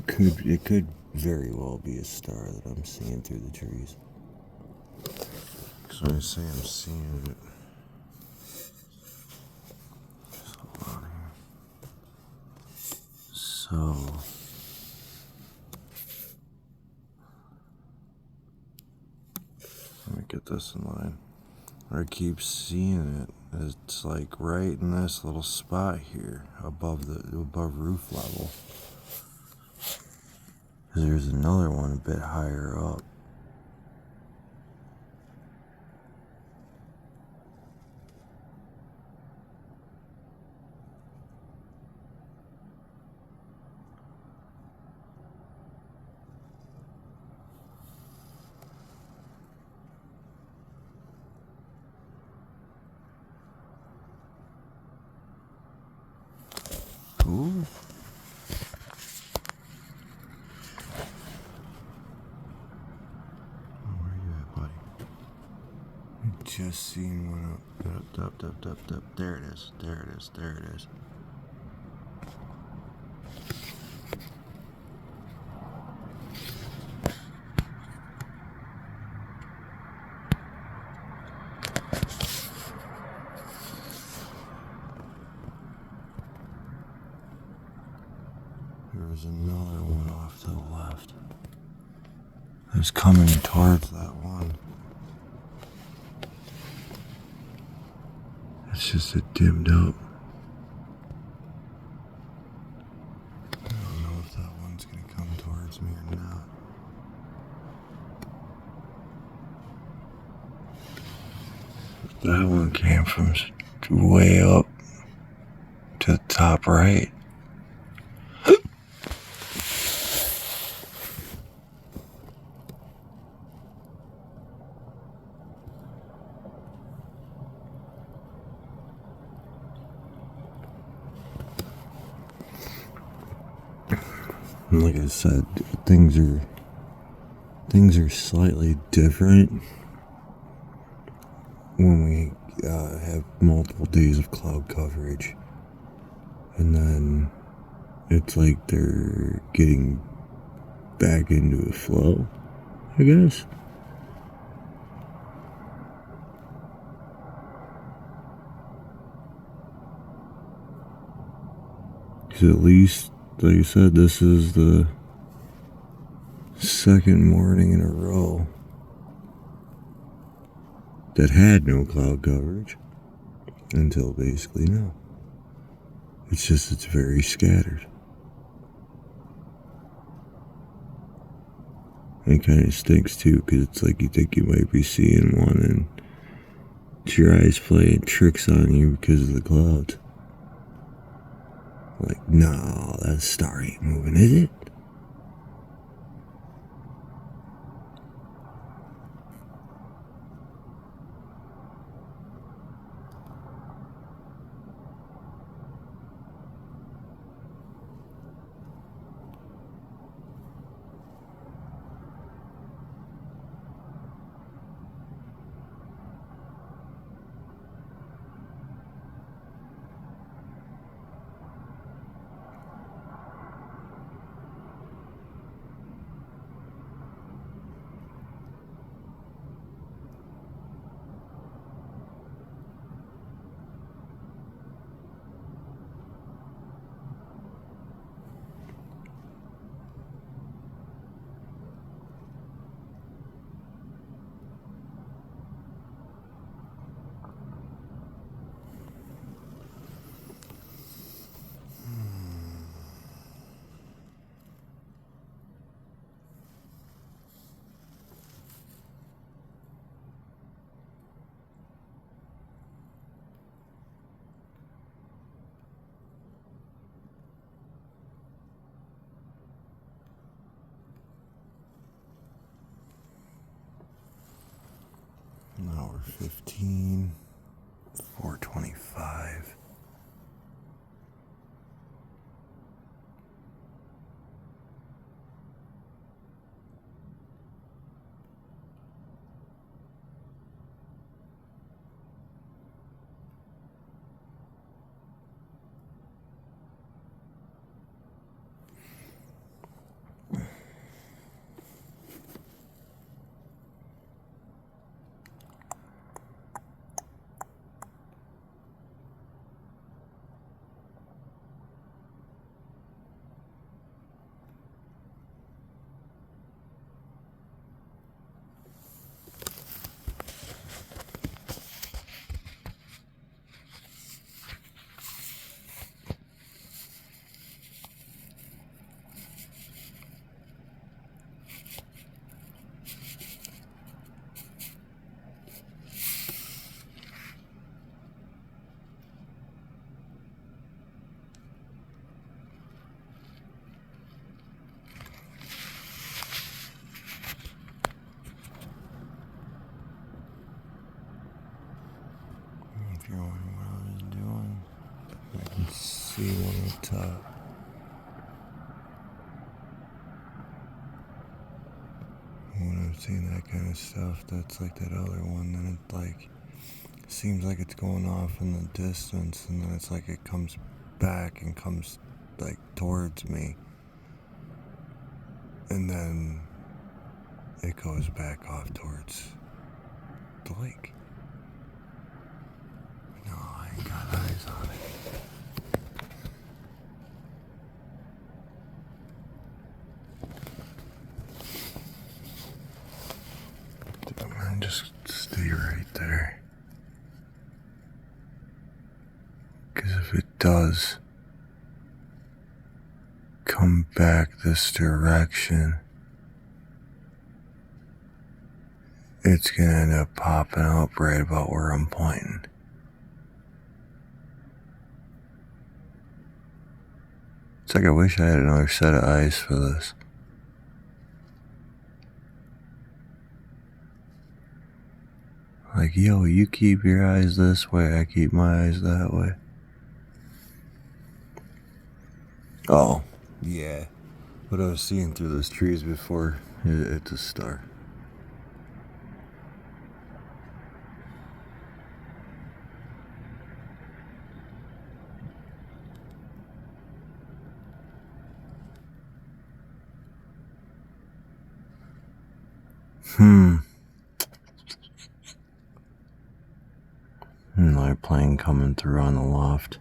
S1: it could very well be a star that I'm seeing through the trees. So I say I'm seeing it. So let me get this in line. I keep seeing it. It's like right in this little spot here above roof level. There's another one a bit higher up. Ooh. Where you at, buddy? I just seen one up. There it is. There it is. There it is. There's another one off to the left. It's coming towards that one. It's just it dimmed up. I don't know if that one's gonna come towards me or not. That one came from way up to the top right. And like I said, things are slightly different when we have multiple days of cloud coverage, and then it's like they're getting back into a flow, I guess. Because at least, like I said, this is the second morning in a row that had no cloud coverage until basically now. It's just, it's very scattered. And it kind of stinks too, because it's like you think you might be seeing one and it's your eyes playing tricks on you because of the clouds. Like, no, that star ain't moving, is it? Hour 15, 4:25. If you're wondering what I was doing, I can see one up top. When I'm seeing that kind of stuff, that's like that other one, then it like seems like it's going off in the distance, and then it's like it comes back and comes like towards me, and then it goes back off towards the lake. No, I ain't got eyes on it. I'm gonna just stay right there. Because if it does come back this direction, it's gonna end up popping up right about where I'm pointing. It's like I wish I had another set of eyes for this. Like, yo, you keep your eyes this way, I keep my eyes that way. Oh, yeah. What I was seeing through those trees before, it's a star. Another plane coming through on the loft.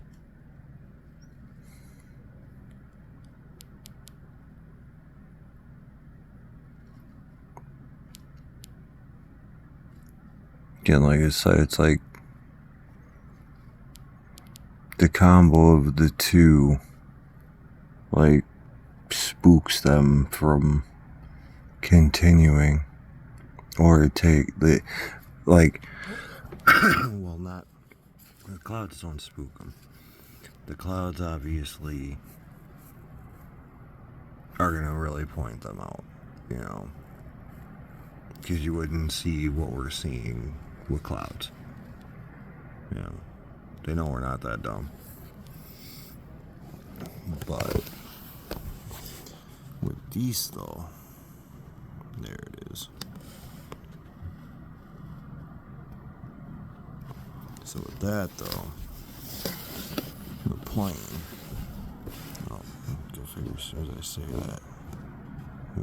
S1: Again, like I said, it's like the combo of the two, like, spooks them from continuing, or take the, like, well, not, the clouds don't spook them. The clouds obviously are gonna really point them out, you know, because you wouldn't see what we're seeing with clouds. You know, they know we're not that dumb. But with these, though, there it is. So with that, though, the plane, oh, go figure, as soon as I say that,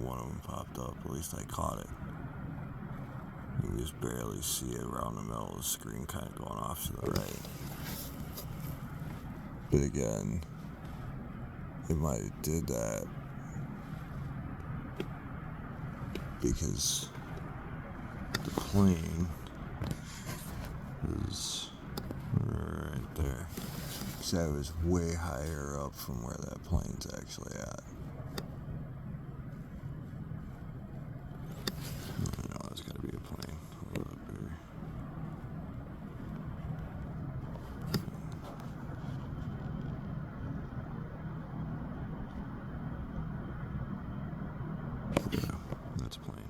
S1: one of them popped up. At least I caught it. You can just barely see it around the middle of the screen, kind of going off to the right. But again, it might have did that because the plane is right there. So it was way higher up from where that plane's actually at. I know there's gotta be a plane. Hold up here. Yeah, that's a plane.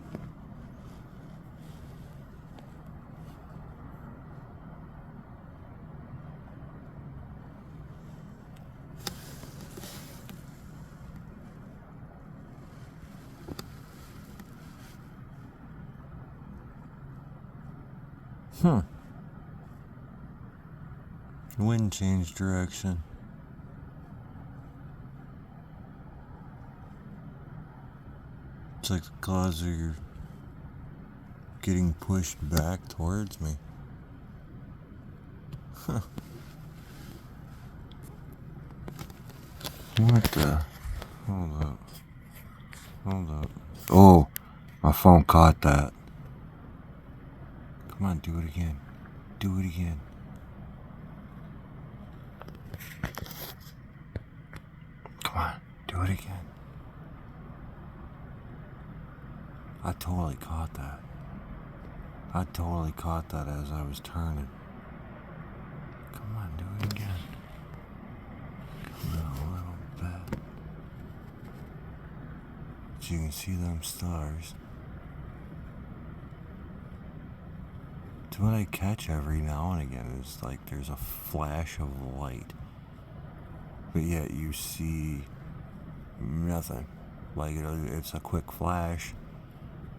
S1: Wind changed direction. It's like the clouds are getting pushed back towards me. Huh. What the? Hold up. Hold up. Oh, my phone caught that. Come on, do it again. Do it again. Come on, do it again. I totally caught that. I totally caught that as I was turning. Come on, do it again. Come on, a little bit. So you can see them stars. what I catch every now and again is like there's a flash of light, but yet you see nothing. Like it's a quick flash,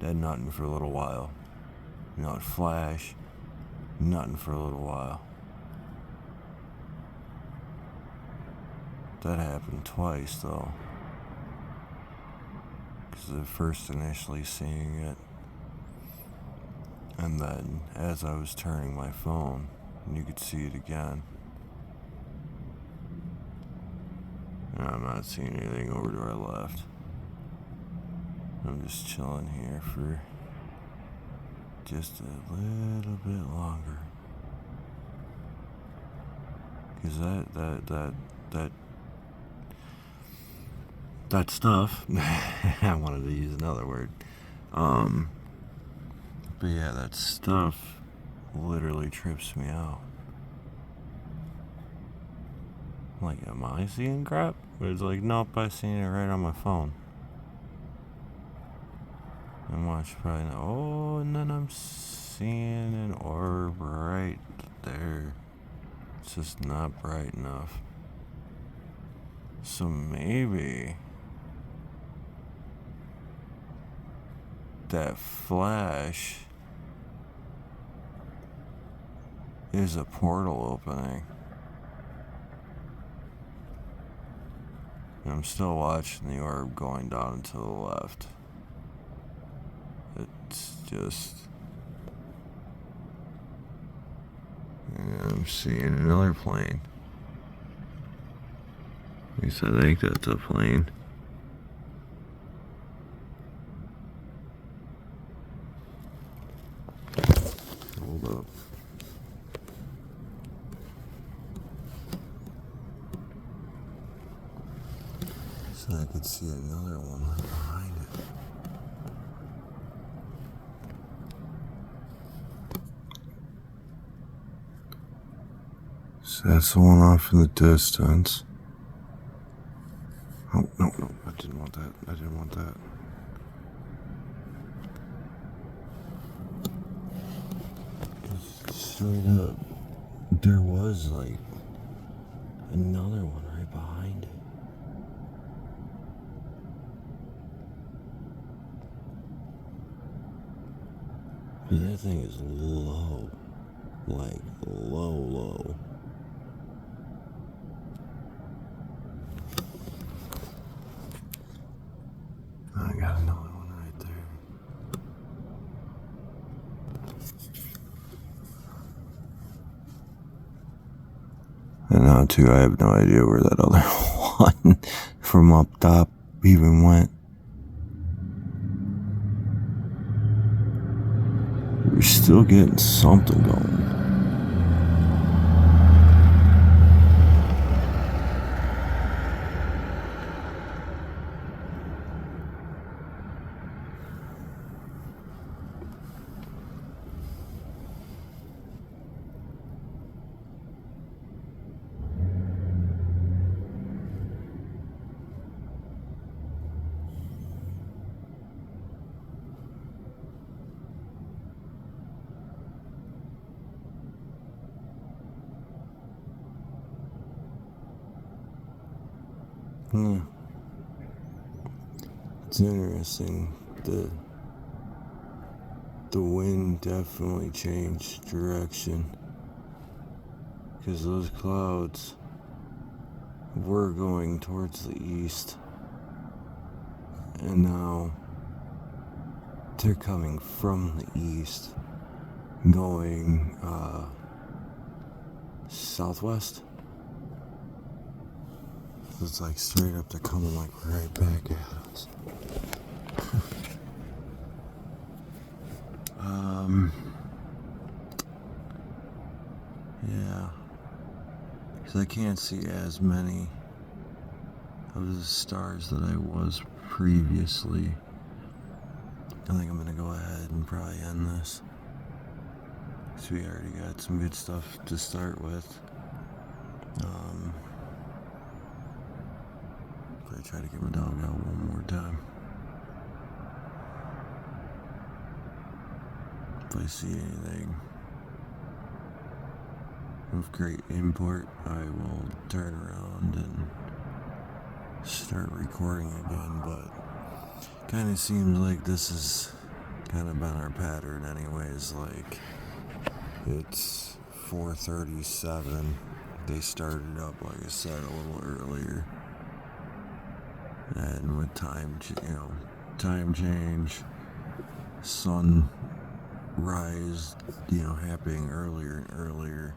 S1: then nothing for a little while. It flash, nothing for a little while. That happened twice though. Because at first initially seeing it, and then as I was turning my phone, you could see it again. And I'm not seeing anything over to our left. I'm just chilling here for just a little bit longer. Because that stuff, I wanted to use another word. But yeah, that stuff literally trips me out. Like, am I seeing crap? But it's like, nope, I seen it right on my phone. And watch probably now. Oh, and then I'm seeing an orb right there. It's just not bright enough. So maybe that flash is a portal opening. And I'm still watching the orb going down to the left. It's just... And I'm seeing another plane. At least I think that's a plane. Hold up. So I could see another one right behind it. So that's the one off in the distance. Oh, no, I didn't want that. Straight up, there was like another one right behind it. But that thing is low. Like, low. I got another one right there. And now, too, I have no idea where that other one from up top even went. We're still getting something going. It's interesting. The wind definitely changed direction. Because those clouds were going towards the east. And now they're coming from the east, going southwest. It's like straight up, they're coming like right back at us. Yeah. Because I can't see as many of the stars that I was previously. I think I'm going to go ahead and probably end this. So we already got some good stuff to start with. I try to get my dog out one more time. If I see anything with great import, I will turn around and start recording again, but kind of seems like this has kind of been our pattern anyways. Like, it's 4:37. They started up, like I said, a little earlier, and with time change, sunrise, happening earlier and earlier.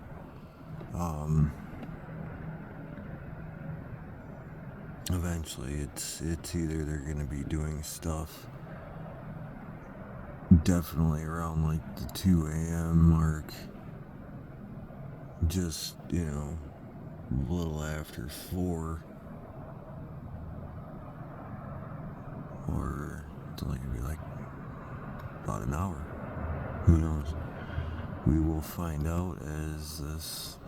S1: Eventually, it's either they're gonna be doing stuff definitely around like the 2 a.m. mark, just a little after 4, or it's only gonna be like about an hour. Who knows? We will find out as this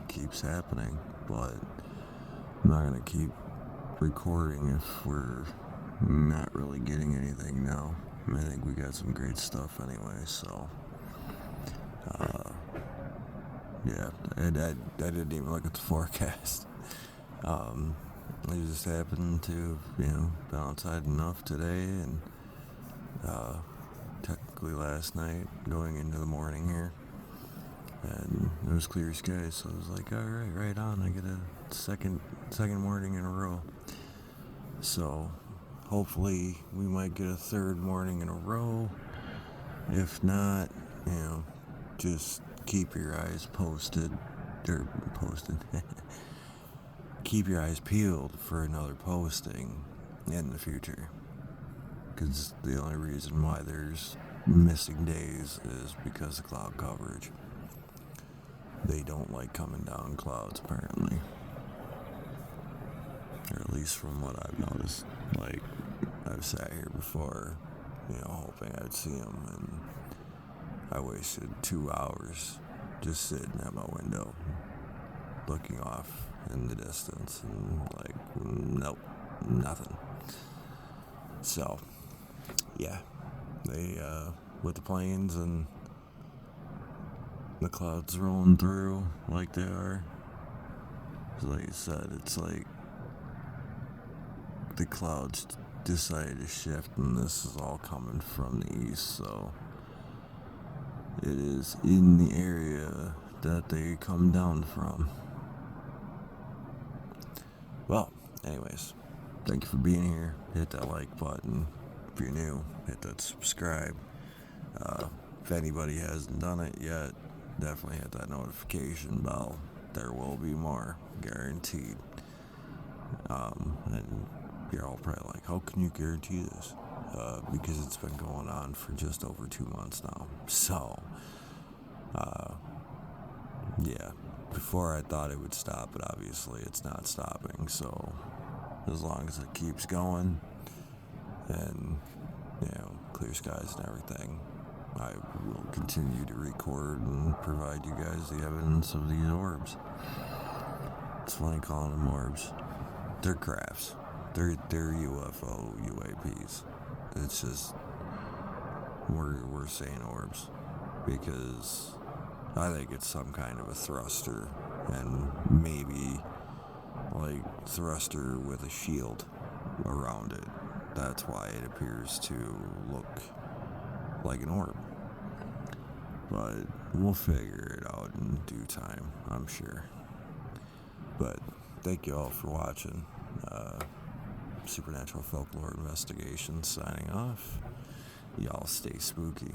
S1: keeps happening, but I'm not gonna keep recording if we're not really getting anything now. I think we got some great stuff anyway, so yeah, I didn't even look at the forecast. I just happened to been outside enough today, and technically last night going into the morning here, and it was clear skies, so I was like, all right on, I get a second morning in a row. So hopefully we might get a third morning in a row. If not, just keep your eyes posted. Keep your eyes peeled for another posting in the future. Because the only reason why there's missing days is because of cloud coverage. They don't like coming down clouds, apparently. Or at least from what I've noticed. Like, I've sat here before, hoping I'd see them, and I wasted 2 hours just sitting at my window, looking off in the distance, and like, nope, nothing. So, yeah, they, with the planes and the clouds rolling through like they are, like I said, it's like the clouds decided to shift, and this is all coming from the east, so it is in the area that they come down from. Well, anyways, thank you for being here. Hit that like button. If you're new, hit that subscribe. If anybody hasn't done it yet, definitely hit that notification bell. There will be more, guaranteed. And you're all probably like, how can you guarantee this? Because it's been going on for just over 2 months now. So, yeah, before I thought it would stop, but obviously it's not stopping. So, as long as it keeps going and, clear skies and everything, I will continue to record and provide you guys the evidence of these orbs. It's funny calling them orbs. They're crafts. They're UFO UAPs. It's just we're saying orbs because I think it's some kind of a thruster, and maybe like thruster with a shield around it. That's why it appears to look like an orb. But we'll figure it out in due time, I'm sure. But thank you all for watching. Supernatural Folklore Investigations signing off. Y'all stay spooky.